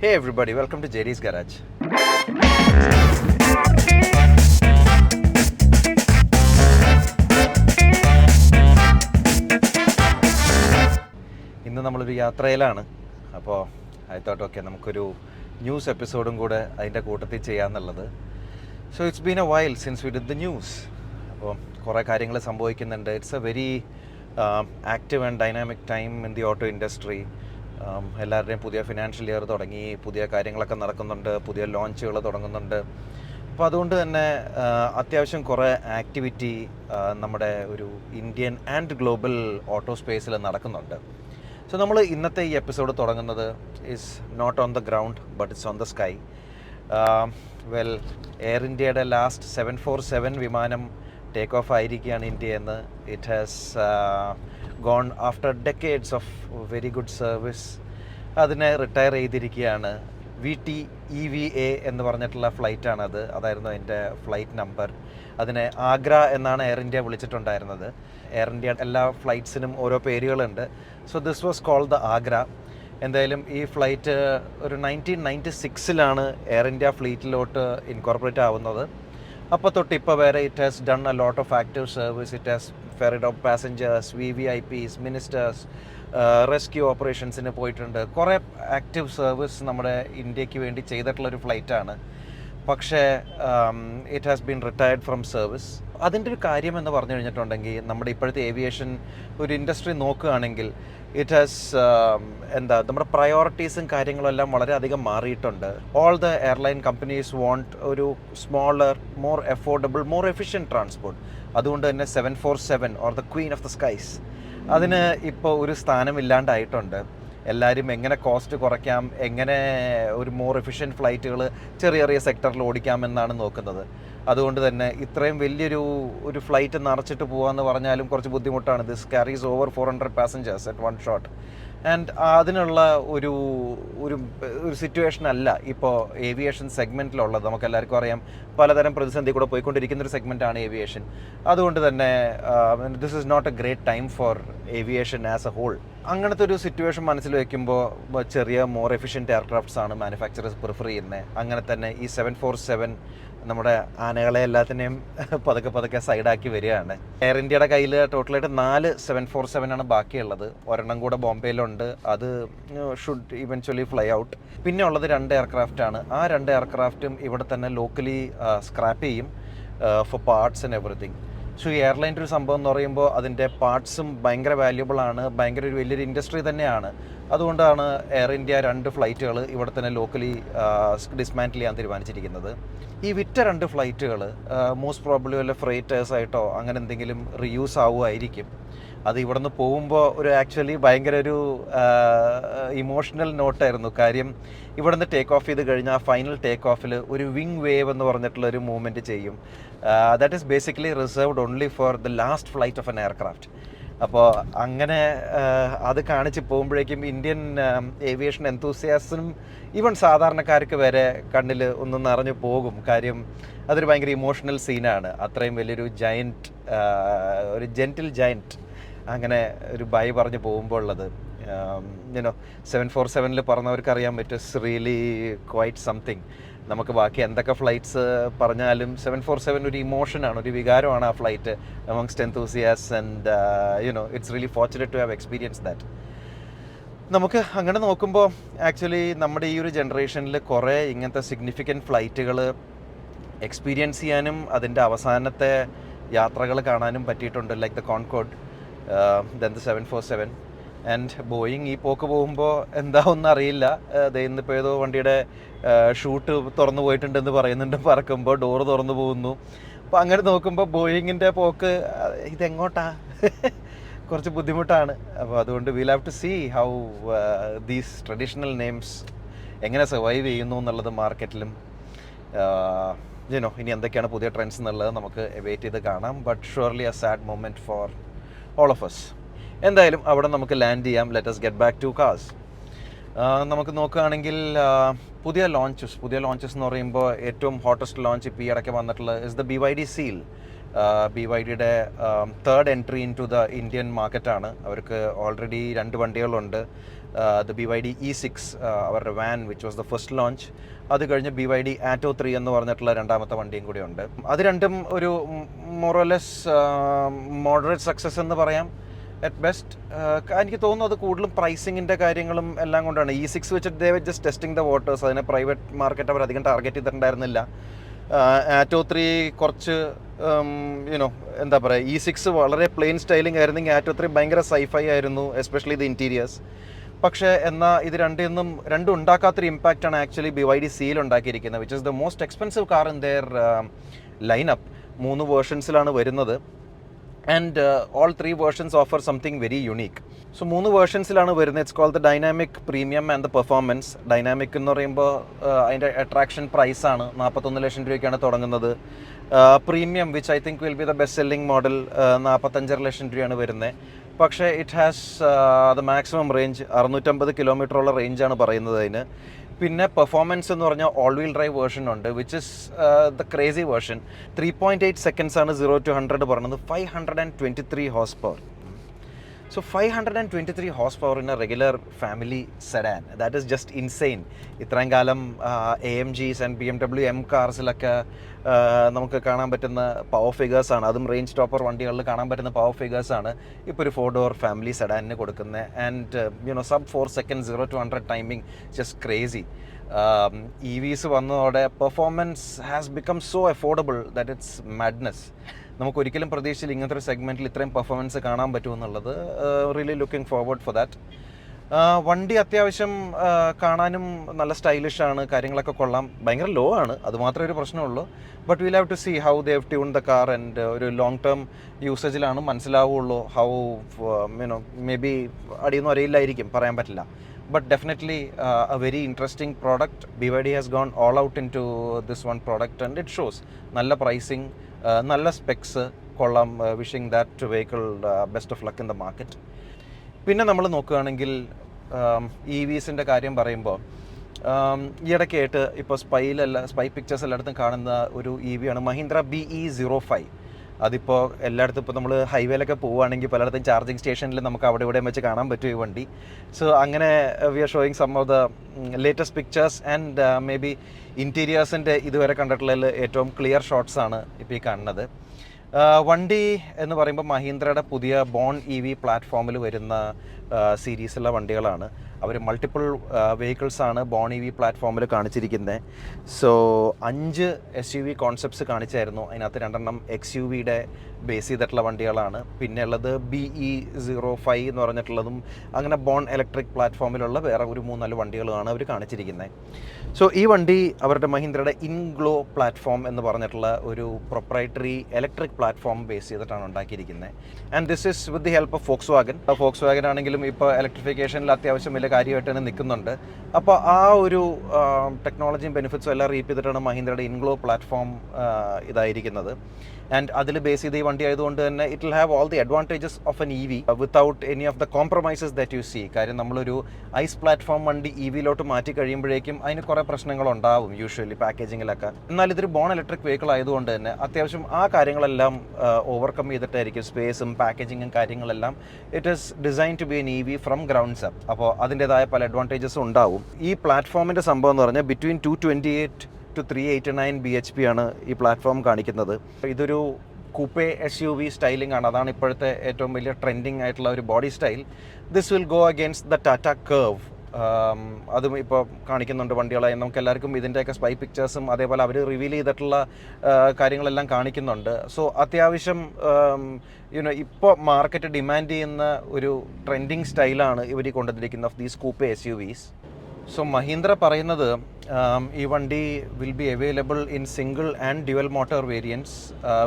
Hey everybody, welcome to JD's Garage. ഇന്ന് നമ്മളൊരു യാത്രയിലാണ്. അപ്പോൾ ഐ തോട്ട് ഓക്കെ നമുക്കൊരു ന്യൂസ് എപ്പിസോഡും കൂടെ അതിൻ്റെ കൂട്ടത്തിൽ ചെയ്യാമെന്നുള്ളത്. So it's been a while since we did the news. അപ്പോൾ കുറേ കാര്യങ്ങൾ സംഭവിക്കുന്നുണ്ട്. It's a very active and dynamic time in the auto industry. എല്ലാവരുടെയും പുതിയ ഫിനാൻഷ്യൽ ഇയർ തുടങ്ങി, പുതിയ കാര്യങ്ങളൊക്കെ നടക്കുന്നുണ്ട്, പുതിയ ലോഞ്ചുകൾ തുടങ്ങുന്നുണ്ട്. അപ്പോൾ അതുകൊണ്ട് തന്നെ അത്യാവശ്യം കുറേ ആക്ടിവിറ്റി നമ്മുടെ ഒരു ഇന്ത്യൻ ആൻഡ് ഗ്ലോബൽ ഓട്ടോ സ്പേസിൽ നടക്കുന്നുണ്ട്. സോ നമ്മൾ ഇന്നത്തെ ഈ എപ്പിസോഡ് തുടങ്ങുന്നത് is not on the ground but it's on the sky. Well, air ഇന്ത്യയുടെ ലാസ്റ്റ് 747 വിമാനം ടേക്ക് ഓഫ് ആയിരിക്കുകയാണ് ഇന്ത്യയിൽ നിന്ന്. It has gone after decades of very good service. അതിനെ റിട്ടയർ ചെയ്തിരിക്കുകയാണ്. VTEVA എന്ന് പറഞ്ഞിട്ടുള്ള ഫ്ലൈറ്റാണത്. അതായിരുന്നു അതിൻ്റെ ഫ്ലൈറ്റ് നമ്പർ. അതിനെ ആഗ്ര എന്നാണ് എയർ ഇന്ത്യ വിളിച്ചിട്ടുണ്ടായിരുന്നത്. എയർ ഇന്ത്യ എല്ലാ ഫ്ലൈറ്റ്സിനും ഓരോ പേരുകളുണ്ട്. So this was called the Agra. എന്തായാലും ഈ ഫ്ലൈറ്റ് ഒരു 1996 എയർ ഇന്ത്യ ഫ്ലീറ്റിലോട്ട് ഇൻകോർപ്പറേറ്റ് ആവുന്നത്. അപ്പോൾ തൊട്ട് ഇപ്പോൾ വരെ it has done a lot of active service. It has ferried of passengers, VVIPs, ministers, rescue ഓപ്പറേഷൻസിന് പോയിട്ടുണ്ട്. കുറേ ആക്റ്റീവ് സർവീസ് നമ്മുടെ ഇന്ത്യക്ക് വേണ്ടി ചെയ്തിട്ടുള്ളൊരു ഫ്ലൈറ്റാണ്. പക്ഷേ it has been retired from service. അതിൻ്റെ ഒരു കാര്യം എന്ന് പറഞ്ഞു കഴിഞ്ഞിട്ടുണ്ടെങ്കിൽ നമ്മുടെ ഇപ്പോഴത്തെ ഏവിയേഷൻ ഒരു ഇൻഡസ്ട്രി നോക്കുകയാണെങ്കിൽ ഇറ്റ് ഹാസ് നമ്മുടെ പ്രയോറിറ്റീസും കാര്യങ്ങളും എല്ലാം വളരെയധികം മാറിയിട്ടുണ്ട്. All the airline companies want ഒരു smaller, more affordable, more efficient transport. അതുകൊണ്ട് തന്നെ 747 or the queen of the skies അതിന് ഇപ്പോൾ ഒരു സ്ഥാനമില്ലാണ്ടായിട്ടുണ്ട്. എല്ലാവരും എങ്ങനെ കോസ്റ്റ് കുറയ്ക്കാം, എങ്ങനെ ഒരു മോർ എഫിഷ്യൻറ്റ് ഫ്ലൈറ്റുകൾ ചെറിയ ചെറിയ സെക്ടറിൽ ഓടിക്കാമെന്നാണ് നോക്കുന്നത്. അതുകൊണ്ട് തന്നെ ഇത്രയും വലിയൊരു ഫ്ലൈറ്റ് നിറച്ചിട്ട് പോകാമെന്ന് പറഞ്ഞാലും കുറച്ച് ബുദ്ധിമുട്ടാണ്. This carries over 400 passengers at one shot. And അതിനുള്ള ഒരു സിറ്റുവേഷൻ അല്ല ഇപ്പോൾ ഏവിയേഷൻ സെഗ്മെൻറ്റിലുള്ളത്. നമുക്കെല്ലാവർക്കും അറിയാം, പലതരം പ്രതിസന്ധി കൂടെ പോയിക്കൊണ്ടിരിക്കുന്നൊരു സെഗ്മെൻറ്റാണ് ഏവിയേഷൻ. അതുകൊണ്ട് തന്നെ this is not a great time for aviation as a whole. അങ്ങനത്തെ ഒരു സിറ്റുവേഷൻ മനസ്സിൽ വയ്ക്കുമ്പോൾ ചെറിയ മോർ എഫിഷ്യൻറ്റ് എയർക്രാഫ്റ്റ്സ് ആണ് മാനുഫാക്ചറേഴ്സ് പ്രിഫർ ചെയ്യുന്നത്. അങ്ങനെ തന്നെ ഈ 747 നമ്മുടെ ആനകളെ എല്ലാത്തിനെയും പതുക്കെ സൈഡാക്കി വരികയാണ്. എയർ ഇന്ത്യയുടെ കയ്യിൽ ടോട്ടലായിട്ട് 4 747 ബാക്കിയുള്ളത്. ഒരെണ്ണം കൂടെ ബോംബെയിലുണ്ട്. അത് ഷുഡ് ഇവൻച്വലി ഫ്ലൈ ഔട്ട്. പിന്നെ ഉള്ളത് 2 എയർക്രാഫ്റ്റാണ്. ആ 2 എയർക്രാഫ്റ്റും ഇവിടെ തന്നെ ലോക്കലി സ്ക്രാപ്പ് ചെയ്യും for parts and everything. So ഈ എയർലൈൻ്റെ ഒരു സംഭവം എന്ന് പറയുമ്പോൾ അതിൻ്റെ പാർട്സും ഭയങ്കര വാല്യുബിളാണ്, ഭയങ്കര ഒരു വലിയൊരു ഇൻഡസ്ട്രി തന്നെയാണ്. അതുകൊണ്ടാണ് എയർ ഇന്ത്യ 2 ഫ്ലൈറ്റുകൾ ഇവിടെ തന്നെ ലോക്കലി ഡിസ്മാൻറ്റിൽ ചെയ്യാൻ തീരുമാനിച്ചിരിക്കുന്നത്. ഈ വിറ്റ 2 ഫ്ലൈറ്റുകൾ മോസ്റ്റ് പ്രോബ്ലി വല്ല ഫ്രൈറ്റേഴ്സായിട്ടോ അങ്ങനെ എന്തെങ്കിലും റീയൂസ് ആവുമായിരിക്കും. അത് ഇവിടെ നിന്ന് പോകുമ്പോൾ ആക്ച്വലി ഭയങ്കര ഒരു ഇമോഷണൽ നോട്ടായിരുന്നു. കാര്യം ഇവിടെ നിന്ന് ടേക്ക് ഓഫ് ചെയ്ത് കഴിഞ്ഞാൽ ഫൈനൽ ടേക്ക് ഓഫിൽ ഒരു വിങ് വേവ് എന്ന് പറഞ്ഞിട്ടുള്ളൊരു മൂവ്മെൻറ്റ് ചെയ്യും. That is basically reserved only for the last flight of N aircraft. അപ്പോൾ അങ്ങനെ അത് കാണിച്ച് പോകുമ്പോഴേക്കും ഇന്ത്യൻ ഏവിയേഷൻ എന്തൂസിയാസിനും ഈവൻ സാധാരണക്കാർക്ക് വരെ കണ്ണിൽ ഒന്ന് നിറഞ്ഞു പോകും. കാര്യം അതൊരു ഭയങ്കര ഇമോഷണൽ സീനാണ്. അത്രയും വലിയൊരു ജയൻറ്റ്, ഒരു ജെൻറ്റിൽ ജയൻറ്റ് അങ്ങനെ ഒരു ബൈ പറഞ്ഞ് പോകുമ്പോൾ ഉള്ളത്. 747 പറഞ്ഞവർക്ക് അറിയാൻ പറ്റും, ഇറ്റ്സ് റിയലി ക്വൈറ്റ് സംതിങ്. നമുക്ക് ബാക്കി എന്തൊക്കെ ഫ്ലൈറ്റ്സ് പറഞ്ഞാലും 747 ഒരു ഇമോഷനാണ്, ഒരു വികാരമാണ് ആ flight amongst enthusiasts. And it's really fortunate to have experience that. നമുക്ക് അങ്ങനെ നോക്കുമ്പോൾ ആക്ച്വലി നമ്മുടെ ഈ ഒരു ജനറേഷനിൽ കുറേ ഇങ്ങനത്തെ സിഗ്നിഫിക്കൻറ്റ് ഫ്ലൈറ്റുകൾ എക്സ്പീരിയൻസ് ചെയ്യാനും അതിൻ്റെ അവസാനത്തെ യാത്രകൾ കാണാനും പറ്റിയിട്ടുണ്ട്. Like the concord, then the 747 and Boeing. ഈ പോക്ക് പോകുമ്പോൾ എന്താവെന്ന് അറിയില്ല. ഇന്നിപ്പോൾ ഏതോ വണ്ടിയുടെ ഷൂട്ട് തുറന്നു പോയിട്ടുണ്ടെന്ന് പറയുന്നുണ്ട്. പറക്കുമ്പോൾ ഡോറ് തുറന്നു പോകുന്നു. അപ്പോൾ അങ്ങനെ നോക്കുമ്പോൾ ബോയിങ്ങിൻ്റെ പോക്ക് ഇതെങ്ങോട്ടാ കുറച്ച് ബുദ്ധിമുട്ടാണ്. അപ്പോൾ അതുകൊണ്ട് will have to see how these traditional names എങ്ങനെ സർവൈവ് ചെയ്യുന്നു എന്നുള്ളത് മാർക്കറ്റിലും. ഇനി എന്തൊക്കെയാണ് പുതിയ ട്രെൻഡ്സ് എന്നുള്ളത് നമുക്ക് വെയിറ്റ് ചെയ്ത് കാണാം. But surely A sad moment for all of us. എന്തായാലും അവിടെ നമുക്ക് ലാൻഡ് ചെയ്യാം. Let us get back to cars. നമുക്ക് നോക്കുകയാണെങ്കിൽ പുതിയ ലോഞ്ചസ് എന്ന് പറയുമ്പോൾ ഏറ്റവും ഹോട്ടസ്റ്റ് ലോഞ്ച് ഇപ്പോൾ ഈ ഇടയ്ക്ക് വന്നിട്ടുള്ള ഇസ് ദ BYD Seal. BYDയുടെ third entry into the Indian മാർക്കറ്റാണ്. അവർക്ക് ഓൾറെഡി 2 വണ്ടികളുണ്ട്. ദ BYD E6 അവരുടെ van which was the first launch. അത് കഴിഞ്ഞ് BYD Atto 3 എന്ന് പറഞ്ഞിട്ടുള്ള രണ്ടാമത്തെ വണ്ടിയും കൂടി ഉണ്ട്. അത് രണ്ടും ഒരു മോറോലെസ് മോഡറേറ്റ് സക്സസ് എന്ന് പറയാം അറ്റ് ബെസ്റ്റ്. എനിക്ക് തോന്നുന്നു അത് കൂടുതലും പ്രൈസിങ്ങിൻ്റെ കാര്യങ്ങളും എല്ലാം കൊണ്ടാണ്. E6 വെച്ചിട്ട് they were just testing the waters. അതിനെ പ്രൈവറ്റ് മാർക്കറ്റ് അവർ അധികം ടാർഗറ്റ് ചെയ്തിട്ടുണ്ടായിരുന്നില്ല. Atto 3 കുറച്ച് യുനോ എന്താ പറയുക, E6 വളരെ പ്ലെയിൻ സ്റ്റൈലിംഗ് ആയിരുന്നെങ്കിൽ Atto 3 ഭയങ്കര സൈഫൈ ആയിരുന്നു, എസ്പെഷ്യലി ദി ഇൻറ്റീരിയേഴ്സ്. പക്ഷേ എന്നാൽ ഇത് രണ്ടും ഉണ്ടാക്കാത്തൊരു ഇമ്പാക്റ്റാണ് ആക്ച്വലി BYD Seal ഉണ്ടാക്കിയിരിക്കുന്നത്, which is the most expensive car in their lineup. 3 വേർഷൻസിലാണ് വരുന്നത്. And all 3 versions offer something very unique. So 3 വേർഷൻസിലാണ് വരുന്നത്. It's called the dynamic, premium and the performance. Dynamic എന്ന് പറയുമ്പോൾ അതിൻ്റെ അട്രാക്ഷൻ പ്രൈസാണ് 41 ലക്ഷം രൂപയ്ക്കാണ് തുടങ്ങുന്നത്. Premium which I think will be the best selling model 45 ലക്ഷം രൂപയാണ് വരുന്നത്. പക്ഷേ it has the maximum range 650 കിലോമീറ്ററുള്ള റേഞ്ചാണ് പറയുന്നത് അതിന്. പിന്നെ പെർഫോമൻസ് എന്ന് പറഞ്ഞാൽ ഓൾ വീൽ ഡ്രൈവ് വേർഷൻ ഉണ്ട്, which is the crazy version. 3.8 seconds ആണ് 0 to 100 പറയുന്നത്. 523 horse power. So 523 horsepower in a regular family sedan. That is just insane. ഇത്രയും കാലം AMGs ആൻഡ് BMW M കാർസിലൊക്കെ നമുക്ക് കാണാൻ പറ്റുന്ന പവർ ഫിഗേഴ്സാണ്, അതും റേഞ്ച് ടോപ്പർ വണ്ടികളിൽ കാണാൻ പറ്റുന്ന പവർ ഫിഗേഴ്സാണ് ഇപ്പോൾ ഒരു 4 ഡോർ ഫാമിലി സെഡാനിന് കൊടുക്കുന്നത്. And sub 4 seconds 0 to 100 timing, just crazy. EVs വന്നതോടെ performance has become so affordable that it's madness. നമുക്കൊരിക്കലും പ്രതീക്ഷയിൽ ഇങ്ങനത്തെ ഒരു സെഗ്മെൻറ്റിൽ ഇത്രയും പെർഫോമൻസ് കാണാൻ പറ്റുമെന്നുള്ളത്. Really looking forward for that. വണ്ടി അത്യാവശ്യം കാണാനും നല്ല സ്റ്റൈലിഷാണ്, കാര്യങ്ങളൊക്കെ കൊള്ളാം. ഭയങ്കര ലോ ആണ്, അതുമാത്രമേ ഒരു പ്രശ്നമുള്ളൂ. But will have to see how they have tune the car. And ഒരു ലോങ് ടേം യൂസേജിലാണ് മനസ്സിലാവുള്ളൂ ഹൗ മേ ബി അടിയൊന്നും അറിയില്ലായിരിക്കും, പറയാൻ പറ്റില്ല. But definitely a very interesting product. BYD has gone all out into this one product and it shows. Nalla pricing, nalla specs, kollam. Wishing that vehicle best of luck in the market. പിന്നെ നമ്മൾ നോക്കുകയാണെങ്കിൽ EVസിൻ്റെ കാര്യം പറയുമ്പോൾ ഈയിടയ്ക്കായിട്ട് ഇപ്പോൾ spy pictures എല്ലായിടത്തും കാണുന്ന ഒരു EV ആണ് മഹീന്ദ്ര BE05. അതിപ്പോൾ എല്ലായിടത്തും ഇപ്പോൾ നമ്മൾ ഹൈവേയിലൊക്കെ പോവുകയാണെങ്കിൽ പലയിടത്തും ചാർജിങ് സ്റ്റേഷനിൽ നമുക്ക് അവിടെ ഇവിടെയും വെച്ച് കാണാൻ പറ്റും ഈ വണ്ടി. സോ അങ്ങനെ we are showing some of the latest pictures and maybe ഇൻറ്റീരിയേഴ്സിൻ്റെ ഇതുവരെ കണ്ടിട്ടുള്ളതിൽ ഏറ്റവും ക്ലിയർ ഷോട്ട്സാണ് ഇപ്പോൾ ഈ കാണുന്നത്. വണ്ടി എന്ന് പറയുമ്പോൾ മഹീന്ദ്രയുടെ പുതിയ ബോൺ EV പ്ലാറ്റ്ഫോമിൽ വരുന്ന സീരീസുള്ള വണ്ടികളാണ്. അവർ മൾട്ടിപ്പിൾ വെഹിക്കിൾസാണ് ബോൺ EV പ്ലാറ്റ്ഫോമിൽ കാണിച്ചിരിക്കുന്നത്. സോ 5 SUV കോൺസെപ്റ്റ്സ് കാണിച്ചായിരുന്നു. അതിനകത്ത് 2 XUVയുടെ ബേസ് ചെയ്തിട്ടുള്ള വണ്ടികളാണ്. പിന്നെ ഉള്ളത് BE05 എന്ന് പറഞ്ഞിട്ടുള്ളതും അങ്ങനെ ബോൺ ഇലക്ട്രിക് പ്ലാറ്റ്ഫോമിലുള്ള വേറെ ഒരു 3-4 വണ്ടികളുമാണ് അവർ കാണിച്ചിരിക്കുന്നത്. സോ ഈ വണ്ടി അവരുടെ മഹീന്ദ്രയുടെ ഇൻഗ്ലോ പ്ലാറ്റ്ഫോം എന്ന് പറഞ്ഞിട്ടുള്ള ഒരു പ്രൊപ്രൈറ്ററി ഇലക്ട്രിക് പ്ലാറ്റ്ഫോം ബേസ് ചെയ്തിട്ടാണ് ഉണ്ടാക്കിയിരിക്കുന്നത്. And this is with the help of Volkswagen ആണെങ്കിലും ഇപ്പോൾ ഇലക്ട്രിഫിക്കേഷനിൽ അത്യാവശ്യം വലിയ കാര്യമായിട്ട് തന്നെ നിൽക്കുന്നുണ്ട്. അപ്പോൾ ആ ഒരു ടെക്നോളജിയും ബെനിഫിറ്റ്സും എല്ലാം റീപ്പ് ചെയ്തിട്ടാണ് മഹീന്ദ്രയുടെ ഇൻഗ്ലോ പ്ലാറ്റ്ഫോം ഇതായിരിക്കുന്നത്. ആൻഡ് അതിൽ ബേസ് ചെയ്ത് ഈ വണ്ടി ആയതുകൊണ്ട് തന്നെ it will have all the advantages of an EV without any of the compromises that you see. കാര്യം നമ്മളൊരു ഐസ് പ്ലാറ്റ്ഫോം വണ്ടി EVയിലോട്ട് മാറ്റി കഴിയുമ്പോഴേക്കും അതിന് കുറേ പ്രശ്നങ്ങളുണ്ടാവും യൂഷ്വലി പാക്കേജിങ്ങിലൊക്കെ. എന്നാൽ ഇതൊരു ബോൺ ഇലക്ട്രിക് വെഹിക്കിൾ ആയതുകൊണ്ട് തന്നെ അത്യാവശ്യം ആ കാര്യങ്ങളെല്ലാം ഓവർകം ചെയ്തിട്ടായിരിക്കും സ്പേസും പാക്കേജിങ്ങും കാര്യങ്ങളെല്ലാം. It is design to be an EV from grounds up. അപ്പോൾ അതിൻ്റേതായ പല അഡ്വാൻറ്റേജസും ഉണ്ടാവും. ഈ പ്ലാറ്റ്ഫോമിൻ്റെ സംഭവം എന്ന് പറഞ്ഞാൽ ബിറ്റ്വീൻ 228 to 389 bhp ആണ് ഈ പ്ലാറ്റ്ഫോം കാണിക്കുന്നത്. ഇതൊരു കൂപ്പേ SUV സ്റ്റൈലിംഗ് ആണ്. അതാണ് ഇപ്പോഴത്തെ ഏറ്റവും വലിയ ട്രെൻഡിങ് ആയിട്ടുള്ള ഒരു body style. This will go against the Tata curve. അതും ഇപ്പോൾ കാണിക്കുന്നുണ്ട് വണ്ടികളായി. നമുക്ക് എല്ലാവർക്കും ഇതിൻ്റെയൊക്കെ സ്പൈ പിക്ചേഴ്സും അതേപോലെ അവർ റിവീൽ ചെയ്തിട്ടുള്ള കാര്യങ്ങളെല്ലാം കാണിക്കുന്നുണ്ട്. സോ അത്യാവശ്യം ഇപ്പോൾ മാർക്കറ്റ് ഡിമാൻഡ് ചെയ്യുന്ന ഒരു ട്രെൻഡിങ് സ്റ്റൈലാണ് ഇവർ കൊണ്ടുവന്നിരിക്കുന്നത് of these coupe SUVs. So Mahindra പറയുന്നത് ഈ വണ്ടി will be available in single and dual motor variants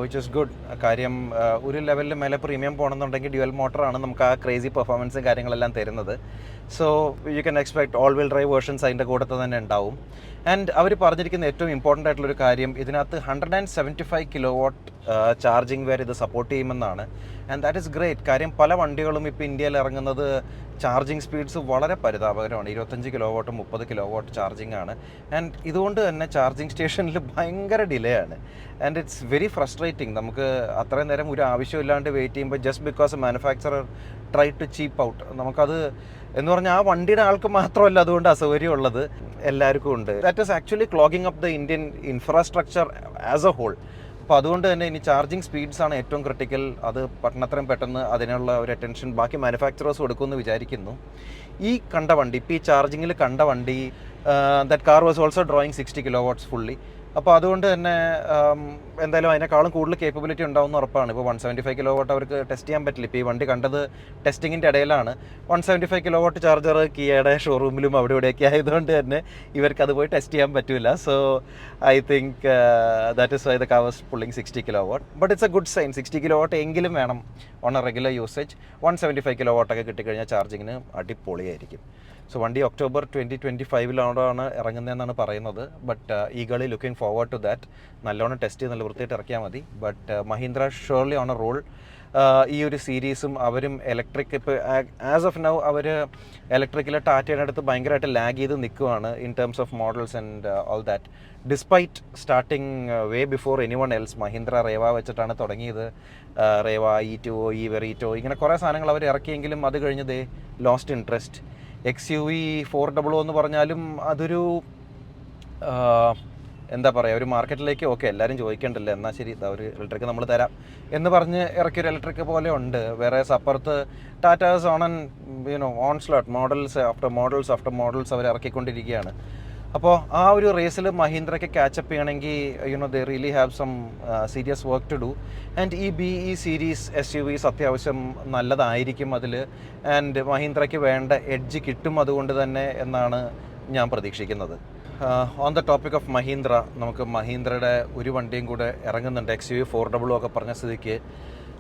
which is good. കാര്യം ഒരു ലെവലിൽ മേലെ പ്രീമിയം പോകണമെന്നുണ്ടെങ്കിൽ ഡ്യുവൽ മോട്ടറാണ് നമുക്ക് ആ ക്രേസി പെർഫോമൻസും കാര്യങ്ങളെല്ലാം തരുന്നത്. So you can expect all wheel drive versions അതിൻ്റെ കൂട്ടത്തിൽ തന്നെ ഉണ്ടാവും. ആൻഡ് അവർ പറഞ്ഞിരിക്കുന്ന ഏറ്റവും ഇമ്പോർട്ടൻ്റ് ആയിട്ടുള്ളൊരു കാര്യം ഇതിനകത്ത് 175 kilowatt ചാർജിങ് വരെ ഇത് സപ്പോർട്ട് ചെയ്യുമെന്നാണ്. And that is great. കാര്യം പല വണ്ടികളും ഇപ്പോൾ ഇന്ത്യയിൽ ഇറങ്ങുന്നത് ചാർജിങ് സ്പീഡ്സ് വളരെ പരിതാപകരമാണ്. 25 kilowatt 30 kilowatt ചാർജിങ് ആണ്. ആൻഡ് ഇതുകൊണ്ട് തന്നെ ചാർജിങ് സ്റ്റേഷനിൽ ഭയങ്കര ഡിലേ ആണ്. And it's very frustrating. നമുക്ക് അത്രയും നേരം ഒരു ആവശ്യമില്ലാണ്ട് വെയിറ്റ് ചെയ്യുമ്പോൾ just because manufacturer try to cheap out നമുക്കത് എന്ന് പറഞ്ഞാൽ ആ വണ്ടിയുടെ ആൾക്ക് മാത്രമല്ല അതുകൊണ്ട് അസൗകര്യമുള്ളത്, എല്ലാവർക്കും ഉണ്ട്. That is actually clogging up the Indian infrastructure as a whole. അപ്പോൾ അതുകൊണ്ട് തന്നെ ഇനി ചാർജിങ് സ്പീഡ്സ് ആണ് ഏറ്റവും ക്രിട്ടിക്കൽ. അത് പട്ടണത്രയും പെട്ടെന്ന് അതിനുള്ള ഒരു അറ്റൻഷൻ ബാക്കി മാനുഫാക്ചറേഴ്സ് കൊടുക്കുമെന്ന് വിചാരിക്കുന്നു. ഈ കണ്ട വണ്ടി, ഇപ്പോൾ ഈ ചാർജിങ്ങിൽ കണ്ട വണ്ടി, that car was also drawing 60 kilowatts fully. അപ്പോൾ അതുകൊണ്ട് തന്നെ എന്തായാലും അതിനേക്കാളും കൂടുതൽ കേപ്പബിലിറ്റി ഉണ്ടാവുമെന്ന് ഉറപ്പാണ്. ഇപ്പോൾ 175 kilowatt അവർക്ക് ടെസ്റ്റ് ചെയ്യാൻ പറ്റില്ല. ഇപ്പോൾ ഈ വണ്ടി കണ്ടത് ടെസ്റ്റിങ്ങിൻ്റെ ഇടയിലാണ്. 175 kilowatt ചാർജർ കിയയുടെ ഷോറൂമിലും അവിടെ ഇവിടെയൊക്കെ ആയതുകൊണ്ട് തന്നെ ഇവർക്ക് അത് പോയി ടെസ്റ്റ് ചെയ്യാൻ പറ്റില്ല. So I think that is why the car was pulling 60 kilowatt. But it's a good sign. 60 kilowatt എങ്കിലും വേണം on a regular usage. 175 kilowatt ഒക്കെ കിട്ടിക്കഴിഞ്ഞാൽ ചാർജിങ്ങിന് അടിപൊളിയായിരിക്കും. സോ വണ്ടി ഒക്ടോബർ 2025 ഇറങ്ങുന്നതെന്നാണ് പറയുന്നത്. But eagerly looking forward to that. നല്ലോണം ടെസ്റ്റ് ചെയ്ത് നല്ല വൃത്തിയായിട്ട് ഇറക്കിയാൽ മതി. But Mahindra surely on a roll. ഈ ഒരു സീരീസും അവരും ഇലക്ട്രിക്, ഇപ്പോൾ ആസ് ഓഫ് നൗ അവർ ഇലക്ട്രിക്കിലെ ടാറ്റയുടെ അടുത്ത് ഭയങ്കരമായിട്ട് ലാഗ് ചെയ്ത് നിൽക്കുവാണ് in terms of models and all that. Despite starting way before anyone else. Mahindra Reva വെച്ചിട്ടാണ് തുടങ്ങിയത്. റേവ, E2, വെറീറ്റോ, ഇങ്ങനെ കുറേ സാധനങ്ങൾ അവർ ഇറക്കിയെങ്കിലും അത് കഴിഞ്ഞത് ലോസ്റ്റ് ഇൻട്രസ്റ്റ്. XUV 400 എന്ന് പറഞ്ഞാലും അതൊരു എന്താ പറയുക, ഒരു മാർക്കറ്റിലേക്ക് ഓക്കെ എല്ലാവരും ചോദിക്കേണ്ടല്ലോ, എന്നാൽ ശരി ഇതാ ഒരു ഇലക്ട്രിക് നമ്മൾ തരാം എന്ന് പറഞ്ഞ് ഇറക്കിയൊരു ഇലക്ട്രിക് പോലെ ഉണ്ട്. വേറെ അപ്പുറത്ത് Tatas onslaught models after models അവർ ഇറക്കിക്കൊണ്ടിരിക്കുകയാണ്. അപ്പോൾ ആ ഒരു റേസിൽ മഹീന്ദ്രയ്ക്ക് ക്യാച്ചപ്പ് ചെയ്യണമെങ്കിൽ they really have some serious work to do. And ഈ BE സീരീസ് SUVs അത്യാവശ്യം നല്ലതായിരിക്കും അതിൽ. ആൻഡ് മഹീന്ദ്രയ്ക്ക് വേണ്ട എഡ്ജ് കിട്ടും അതുകൊണ്ട് തന്നെ എന്നാണ് ഞാൻ പ്രതീക്ഷിക്കുന്നത്. On the topic of Mahindra, നമുക്ക് മഹീന്ദ്രയുടെ ഒരു വണ്ടിയും കൂടെ ഇറങ്ങുന്നുണ്ട്. XUV 400 ഒക്കെ പറഞ്ഞ സ്ഥിതിക്ക്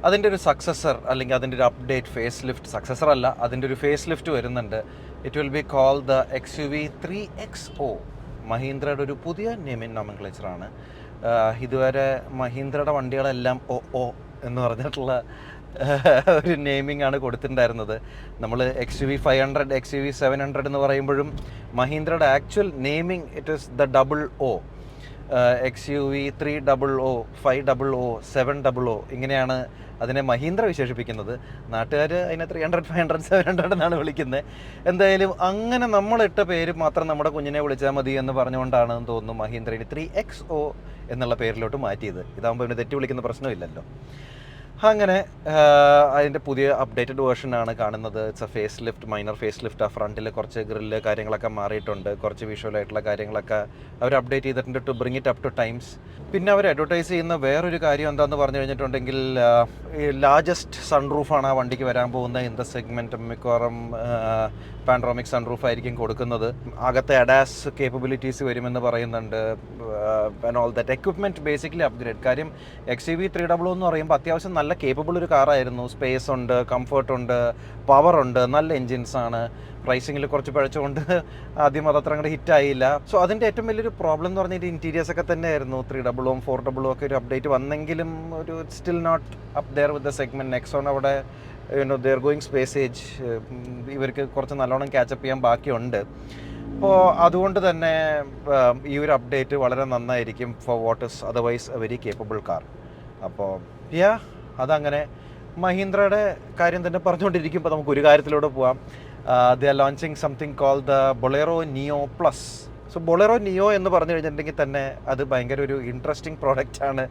അതിൻ്റെ ഒരു സക്സസർ അല്ലെങ്കിൽ അതിൻ്റെ ഒരു അപ്ഡേറ്റ് ഫേസ് ലിഫ്റ്റ്, സക്സസർ അല്ല, അതിൻ്റെ ഒരു ഫേസ് ലിഫ്റ്റ് വരുന്നുണ്ട്. It will be call the XUV 3XO. മഹീന്ദ്രയുടെ ഒരു പുതിയ നെയിമിംഗ് നോമൻക്ലേച്ചറാണ്. ഇതുവരെ മഹീന്ദ്രയുടെ വണ്ടികളെല്ലാം OO എന്ന് പറഞ്ഞിട്ടുള്ള ഒരു നെയിമിംഗ് ആണ് കൊടുത്തിട്ടുണ്ടായിരുന്നത്. നമ്മൾ XUV 500, XUV 700 എന്ന് പറയുമ്പോഴും മഹീന്ദ്രയുടെ actual naming it is the OO. XUV 300, 500, 700 ഇങ്ങനെയാണ് അതിനെ മഹീന്ദ്ര വിശേഷിപ്പിക്കുന്നത്. നാട്ടുകാർ അതിനെ 300, 500, 700 എന്നാണ് വിളിക്കുന്നത്. എന്തായാലും അങ്ങനെ നമ്മളിട്ട പേര് മാത്രം നമ്മുടെ കുഞ്ഞിനെ വിളിച്ചാൽ മതി എന്ന് പറഞ്ഞുകൊണ്ടാണെന്ന് തോന്നുന്നു മഹീന്ദ്ര ഇനി 3XO എന്നുള്ള പേരിലോട്ട് മാറ്റിയത്. ഇതാകുമ്പോൾ ഇവന് തെറ്റി വിളിക്കുന്ന പ്രശ്നമില്ലല്ലോ. അങ്ങനെ അതിൻ്റെ പുതിയ അപ്ഡേറ്റഡ് വേർഷനാണ് കാണുന്നത്. It's a face lift, minor face lift. ആ ഫ്രണ്ടിൽ കുറച്ച് ഗ്രില്ല് കാര്യങ്ങളൊക്കെ മാറിയിട്ടുണ്ട്. കുറച്ച് വിഷ്വലായിട്ടുള്ള കാര്യങ്ങളൊക്കെ അവർ അപ്ഡേറ്റ് ചെയ്തിട്ടുണ്ട് to bring it up to times. പിന്നെ അവർ അഡ്വർടൈസ് ചെയ്യുന്ന വേറൊരു കാര്യം എന്താണെന്ന് പറഞ്ഞു കഴിഞ്ഞിട്ടുണ്ടെങ്കിൽ ലാർജസ്റ്റ് സൺറൂഫാണ് ആ വണ്ടിക്ക് വരാൻ പോകുന്നത് ഇൻ ദ സെഗ്മെൻറ്റ്. മിക്കവാറും പാൻഡ്രോമിക് സൺറൂഫ് ആയിരിക്കും കൊടുക്കുന്നത്. അകത്തെ അഡാസ് കേപ്പബിലിറ്റീസ് വരുമെന്ന് പറയുന്നുണ്ട്. And all that equipment basically upgrade. കാര്യം XUV 300 എന്ന് പറയുമ്പോൾ അത്യാവശ്യം നല്ല കേപ്പബിൾ ഒരു കാറായിരുന്നു. സ്പേസ് ഉണ്ട്, കംഫർട്ടുണ്ട്, പവറുണ്ട്, നല്ല എൻജിൻസാണ്. പ്രൈസിങ്ങിൽ കുറച്ച് പഴച്ചുകൊണ്ട് ആദ്യം അതത്ര അങ്ങോട്ട് ഹിറ്റായില്ല. സോ അതിൻ്റെ ഏറ്റവും വലിയൊരു പ്രോബ്ലം എന്ന് പറഞ്ഞാൽ ഇൻറ്റീരിയേഴ്സ് ഒക്കെ തന്നെയായിരുന്നു. 300, 400 ഒക്കെ ഒരു അപ്ഡേറ്റ് വന്നെങ്കിലും ഒരു still not up there with the segment. Nexon അവിടെ ദർ ഗോയിങ് സ്പേസ് ഏജ്, ഇവർക്ക് കുറച്ച് നല്ലോണം ക്യാച്ചപ്പ് ചെയ്യാൻ ബാക്കിയുണ്ട്. അപ്പോൾ അതുകൊണ്ട് തന്നെ ഈ ഒരു അപ്ഡേറ്റ് വളരെ നന്നായിരിക്കും for what is otherwise a very capable car. അപ്പോൾ അതങ്ങനെ മഹീന്ദ്രയുടെ കാര്യം തന്നെ പറഞ്ഞുകൊണ്ടിരിക്കുമ്പോൾ നമുക്ക് ഒരു കാര്യത്തിലൂടെ പോവാം. They are launching something call the Bolero neo plus. So Bolero neo എന്ന് പറഞ്ഞു കഴിഞ്ഞിട്ടുണ്ടെങ്കിൽ തന്നെ അത് ഭയങ്കര ഒരു ഇൻട്രസ്റ്റിംഗ് പ്രോഡക്റ്റാണ്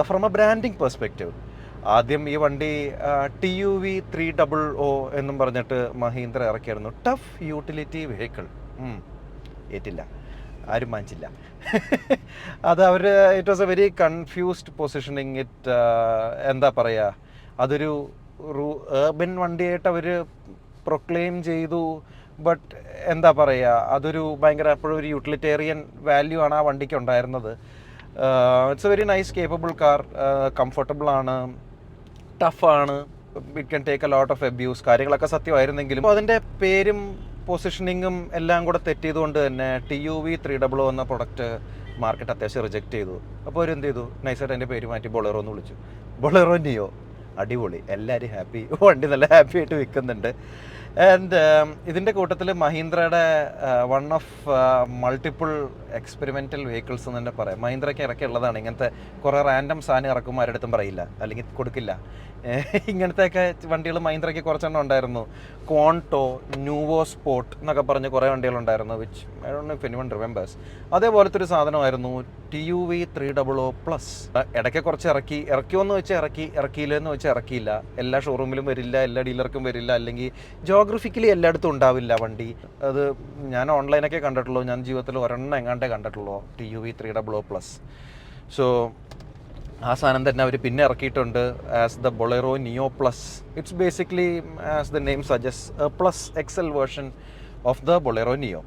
ഫ്രം എ ബ്രാൻഡിങ് പെർസ്പെക്റ്റീവ്. ആദ്യം ഈ വണ്ടി TUV 300 എന്നും പറഞ്ഞിട്ട് മഹീന്ദ്ര ഇറക്കിയായിരുന്നു. Tough utility vehicle. ഏറ്റില്ല, ആരും വാങ്ങിച്ചില്ല. അത് അവർ it was a very confused positioning. It എന്താ പറയുക, അതൊരു ഏർബൻ വണ്ടിയായിട്ട് അവർ പ്രൊക്ലെയിം ചെയ്തു. ബട്ട് എന്താ പറയുക, അതൊരു ഭയങ്കര എപ്പോഴും ഒരു യൂട്ടിലിറ്റേറിയൻ വാല്യൂ ആണ് ആ വണ്ടിക്ക് ഉണ്ടായിരുന്നത്. It's a very nice capable car. Comfortable ആണ്, ടഫാണ്, it can take a lot of abuse. കാര്യങ്ങളൊക്കെ സത്യമായിരുന്നെങ്കിലും അതിൻ്റെ പേരും പൊസിഷനിങ്ങും എല്ലാം കൂടെ തെറ്റിയതുകൊണ്ട് തന്നെ TUV 300 എന്ന പ്രൊഡക്റ്റ് മാർക്കറ്റ് അത്യാവശ്യം റിജക്റ്റ് ചെയ്തു. അപ്പോൾ അവരെന്ത് ചെയ്തു, നൈസായിട്ട് അതിൻ്റെ പേര് മാറ്റി ബൊളേറോ എന്ന് വിളിച്ചു. ബൊളേറോ നിയോ, അടിപൊളി, എല്ലാവരും ഹാപ്പി. വണ്ടി നല്ല ഹാപ്പി ആയിട്ട് വിൽക്കുന്നുണ്ട്. ആൻഡ് ഇതിൻ്റെ കൂട്ടത്തിൽ മഹീന്ദ്രയുടെ one of multiple experimental vehicles എന്ന് തന്നെ പറയാം. മഹീന്ദ്രയ്ക്ക് ഇറക്കിയുള്ളതാണ്. ഇങ്ങനത്തെ കുറേ റാൻഡം സാധനം ഇറക്കുമ്പോൾ ആരുടെടുത്തും പറയില്ല, അല്ലെങ്കിൽ കൊടുക്കില്ല. ഇങ്ങനത്തെയൊക്കെ വണ്ടികൾ മഹീന്ദ്രയ്ക്ക് കുറച്ചെണ്ണം ഉണ്ടായിരുന്നു. ക്വാണ്ടോ, ന്യൂവോ സ്പോർട്ട് എന്നൊക്കെ പറഞ്ഞ് കുറേ വണ്ടികളുണ്ടായിരുന്നു, which I don't know if anyone remembers. അതേപോലത്തെ ഒരു സാധനമായിരുന്നു TUV 300+. ഇടയ്ക്ക് കുറച്ച് ഇറക്കിയോന്ന് വെച്ചാൽ ഇറക്കിയില്ലെന്ന് വെച്ചാൽ ഇറക്കിയില്ല. എല്ലാ ഷോറൂമിലും വരില്ല, എല്ലാ ഡീലർക്കും വരില്ല, അല്ലെങ്കിൽ ജോഗ്രഫിക്കലി എല്ലായിടത്തും ഉണ്ടാവില്ല വണ്ടി. അത് ഞാൻ ഓൺലൈനൊക്കെ കണ്ടിട്ടുള്ളൂ, ഞാൻ ജീവിതത്തിൽ ഒരെണ്ണം എങ്ങാണ്ടേ കണ്ടിട്ടുള്ളൂ, TUV 300+. സോ ആ സാധനം തന്നെ അവർ പിന്നെ ഇറക്കിയിട്ടുണ്ട് as the Bolero neo plus. It's basically as the name suggest plus XL version of the Bolero neo.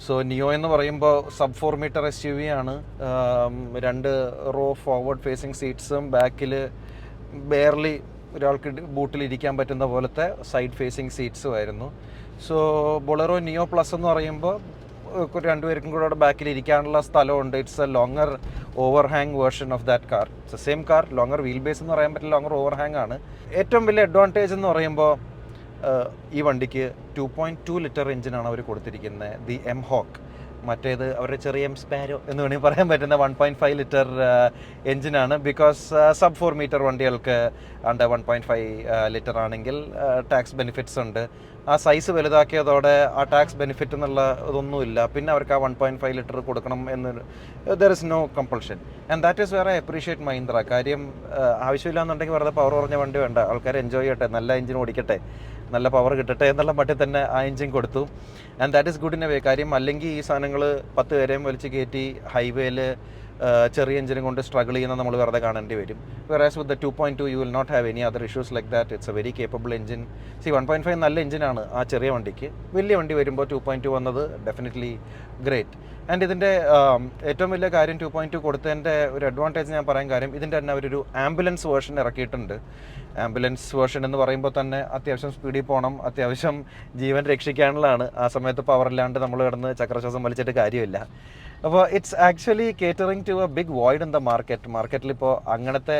So neo എന്ന് പറയുമ്പോൾ sub 4 മീറ്റർ SUV ആണ്. 2 റോ ഫോർവേഡ് ഫേസിങ് സീറ്റ്സും ബാക്കിൽ ബെയർലി ഒരാൾക്ക് ബൂട്ടിലിരിക്കാൻ പറ്റുന്ന പോലത്തെ സൈഡ് ഫേസിങ് സീറ്റ്സും ആയിരുന്നു. സോ ബൊളേറോ നിയോ പ്ലസ് എന്ന് പറയുമ്പോൾ രണ്ടുപേർക്കും കൂടെ ബാക്കിൽ ഇരിക്കാനുള്ള സ്ഥലമുണ്ട്. It's A longer overhang version of that car. It's same car, longer wheel base എന്ന് പറയാൻ പറ്റില്ല, ലോങ്ങർ ഓവർഹാങ് ആണ്. ഏറ്റവും വലിയ അഡ്വാൻറ്റേജ് എന്ന് പറയുമ്പോൾ ഈ വണ്ടിക്ക് 2.2 ലിറ്റർ എഞ്ചിനാണ് അവർ കൊടുത്തിരിക്കുന്നത്, ദി M-Hawk. മറ്റേത് അവരുടെ ചെറിയ M-Sparrow എന്ന് വേണമെങ്കിൽ പറയാൻ പറ്റുന്ന 1.5 ലിറ്റർ എഞ്ചിനാണ്. ബിക്കോസ് sub 4 മീറ്റർ വണ്ടികൾക്ക് അണ്ടർ 1.5 ലിറ്റർ ആണെങ്കിൽ ടാക്സ് ബെനിഫിറ്റ്സ് ഉണ്ട്. ആ സൈസ് വലുതാക്കിയതോടെ ആ ടാക്സ് ബെനിഫിറ്റ് എന്നുള്ള ഇതൊന്നുമില്ല. പിന്നെ അവർക്ക് ആ 1.5 ലിറ്റർ കൊടുക്കണം എന്ന് there is no compulsion. And that is very appreciate Mahindra. കാര്യം ആവശ്യമില്ലാന്നുണ്ടെങ്കിൽ വെറുതെ പവർ കുറഞ്ഞ വണ്ടി വേണ്ട, ആൾക്കാർ എൻജോയ് ചെയ്യട്ടെ, നല്ല എഞ്ചിൻ ഓടിക്കട്ടെ, നല്ല പവർ കിട്ടട്ടെ എന്നുള്ള മട്ടിൽ തന്നെ ആ എഞ്ചിൻ കൊടുത്തു. And that is good in a way. കാര്യം അല്ലെങ്കിൽ ഈ സാധനങ്ങൾ 10 പേരെയും വലിച്ച് കയറ്റി ഹൈവേയിൽ ചെറിയ എഞ്ചിനും കൊണ്ട് സ്ട്രഗിൾ ചെയ്യുന്ന നമ്മൾ വെറുതെ കാണേണ്ടി വരും. whereas with the 2.2 you will not have any other issues like that. It's a very capable engine. 1.5 നല്ല എഞ്ചിനാണ് ആ ചെറിയ വണ്ടിക്ക്. വലിയ വണ്ടി വരുമ്പോൾ 2.2 വന്നത് ഡെഫിനറ്റ്ലി ഗ്രേറ്റ്. ആൻഡ് ഇതിൻ്റെ ഏറ്റവും വലിയ കാര്യം 2.2 കൊടുത്തതിൻ്റെ ഒരു അഡ്വാൻറ്റേജ് ഞാൻ പറയാൻ കാര്യം, ഇതിൻ്റെ തന്നെ അവരൊരു ആംബുലൻസ് വേർഷൻ ഇറക്കിയിട്ടുണ്ട്. ആംബുലൻസ് വേർഷൻ എന്ന് പറയുമ്പോൾ തന്നെ അത്യാവശ്യം സ്പീഡിൽ പോകണം, അത്യാവശ്യം ജീവൻ രക്ഷിക്കാനുള്ളതാണ്. ആ സമയത്ത് പവറില്ലാണ്ട് നമ്മൾ കിടന്ന് ചക്രശ്വാസം വലിച്ചിട്ട് കാര്യമില്ല. അപ്പോൾ it's actually catering to a big void in the മാർക്കറ്റിലിപ്പോൾ അങ്ങനത്തെ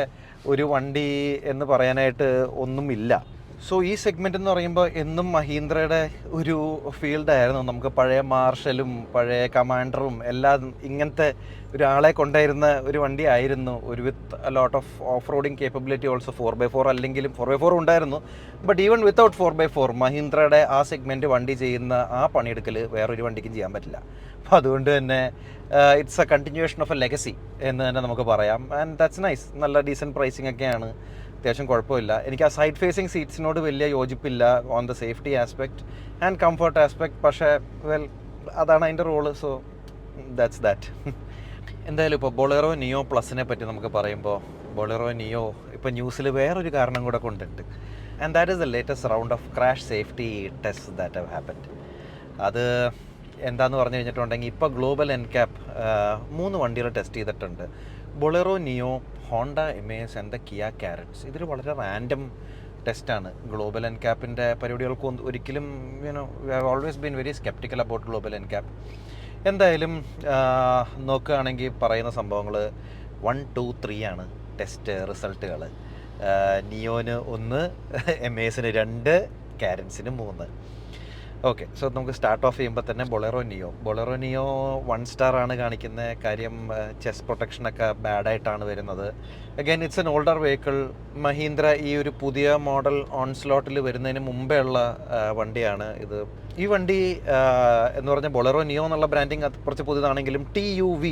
ഒരു വണ്ടി എന്ന് പറയാനായിട്ട് ഒന്നുമില്ല. സോ ഈ സെഗ്മെൻ്റ് എന്ന് പറയുമ്പോൾ എന്നും മഹീന്ദ്രയുടെ ഒരു ഫീൽഡായിരുന്നു. നമുക്ക് പഴയ മാർഷലും പഴയ കമാൻഡറും എല്ലാം ഇങ്ങനത്തെ ഒരാളെ കൊണ്ടായിരുന്ന ഒരു വണ്ടി ആയിരുന്നു. ഒരു with a lot of off roading capability also. 4x4 അല്ലെങ്കിലും 4x4 ഉണ്ടായിരുന്നു. ബട്ട് ഈവൻ വിത്തൗട്ട് 4x4 മഹീന്ദ്രയുടെ ആ സെഗ്മെൻറ്റ് വണ്ടി ചെയ്യുന്ന ആ പണിയെടുക്കൽ വേറൊരു വണ്ടിക്കും ചെയ്യാൻ പറ്റില്ല. അപ്പോൾ അതുകൊണ്ട് തന്നെ it's A continuation of A legacy എന്ന് തന്നെ നമുക്ക് പറയാം. And that's nice. നല്ല ഡീസൻറ്റ് പ്രൈസിങ് ഒക്കെയാണ്, അത്യാവശ്യം കുഴപ്പമില്ല. എനിക്ക് ആ സൈഡ് ഫേസിങ് സീറ്റ്സിനോട് വലിയ യോജിപ്പില്ല on the safety aspect and comfort aspect. പക്ഷേ വെൽ അതാണ് അതിൻ്റെ റോള്. So that's that. എന്തായാലും ഇപ്പോൾ ബൊളേറോ നിയോ പ്ലസിനെ പറ്റി നമുക്ക് പറയുമ്പോൾ, ബൊളേറോ നിയോ ഇപ്പോൾ ന്യൂസിൽ വേറൊരു കാരണം കൂടെ കൊണ്ടുണ്ട്. And that is the latest round of crash safety test that have happened. അത് എന്താന്ന് പറഞ്ഞു കഴിഞ്ഞിട്ടുണ്ടെങ്കിൽ ഇപ്പോൾ ഗ്ലോബൽ NCAP 3 വണ്ടികൾ ടെസ്റ്റ് ചെയ്തിട്ടുണ്ട്. Bolero Neo, Honda Amaze and the Kia Carens. ഇതൊരു വളരെ റാൻഡം ടെസ്റ്റാണ്. ഗ്ലോബൽ NCAPൻ്റെ പരിപാടികൾക്ക് ഒരിക്കലും we have always been very sceptical about global NCAP. എന്തായാലും നോക്കുകയാണെങ്കിൽ പറയുന്ന സംഭവങ്ങൾ 1, 2, 3 ആണ് ടെസ്റ്റ് റിസൾട്ടുകൾ. നിയോന് 1, എമേസിന് 2, കാരറ്റ്സിന് 3. ഓക്കെ, സോ നമുക്ക് സ്റ്റാർട്ട് ഓഫ് ചെയ്യുമ്പോൾ തന്നെ ബൊളേറോ നിയോ 1 സ്റ്റാർ ആണ് കാണിക്കുന്ന കാര്യം. ചെസ്റ്റ് പ്രൊട്ടക്ഷനൊക്കെ ബാഡായിട്ടാണ് വരുന്നത്. Again it's an older vehicle. Mahindra ഈ ഒരു പുതിയ മോഡൽ ഓൺസ്ലോട്ടിൽ വരുന്നതിന് മുമ്പേ ഉള്ള വണ്ടിയാണ് ഇത്. ഈ വണ്ടി എന്ന് പറഞ്ഞാൽ ബൊളേറോ നിയോ എന്നുള്ള ബ്രാൻഡിങ് കുറച്ച് പുതിയതാണെങ്കിലും TUV,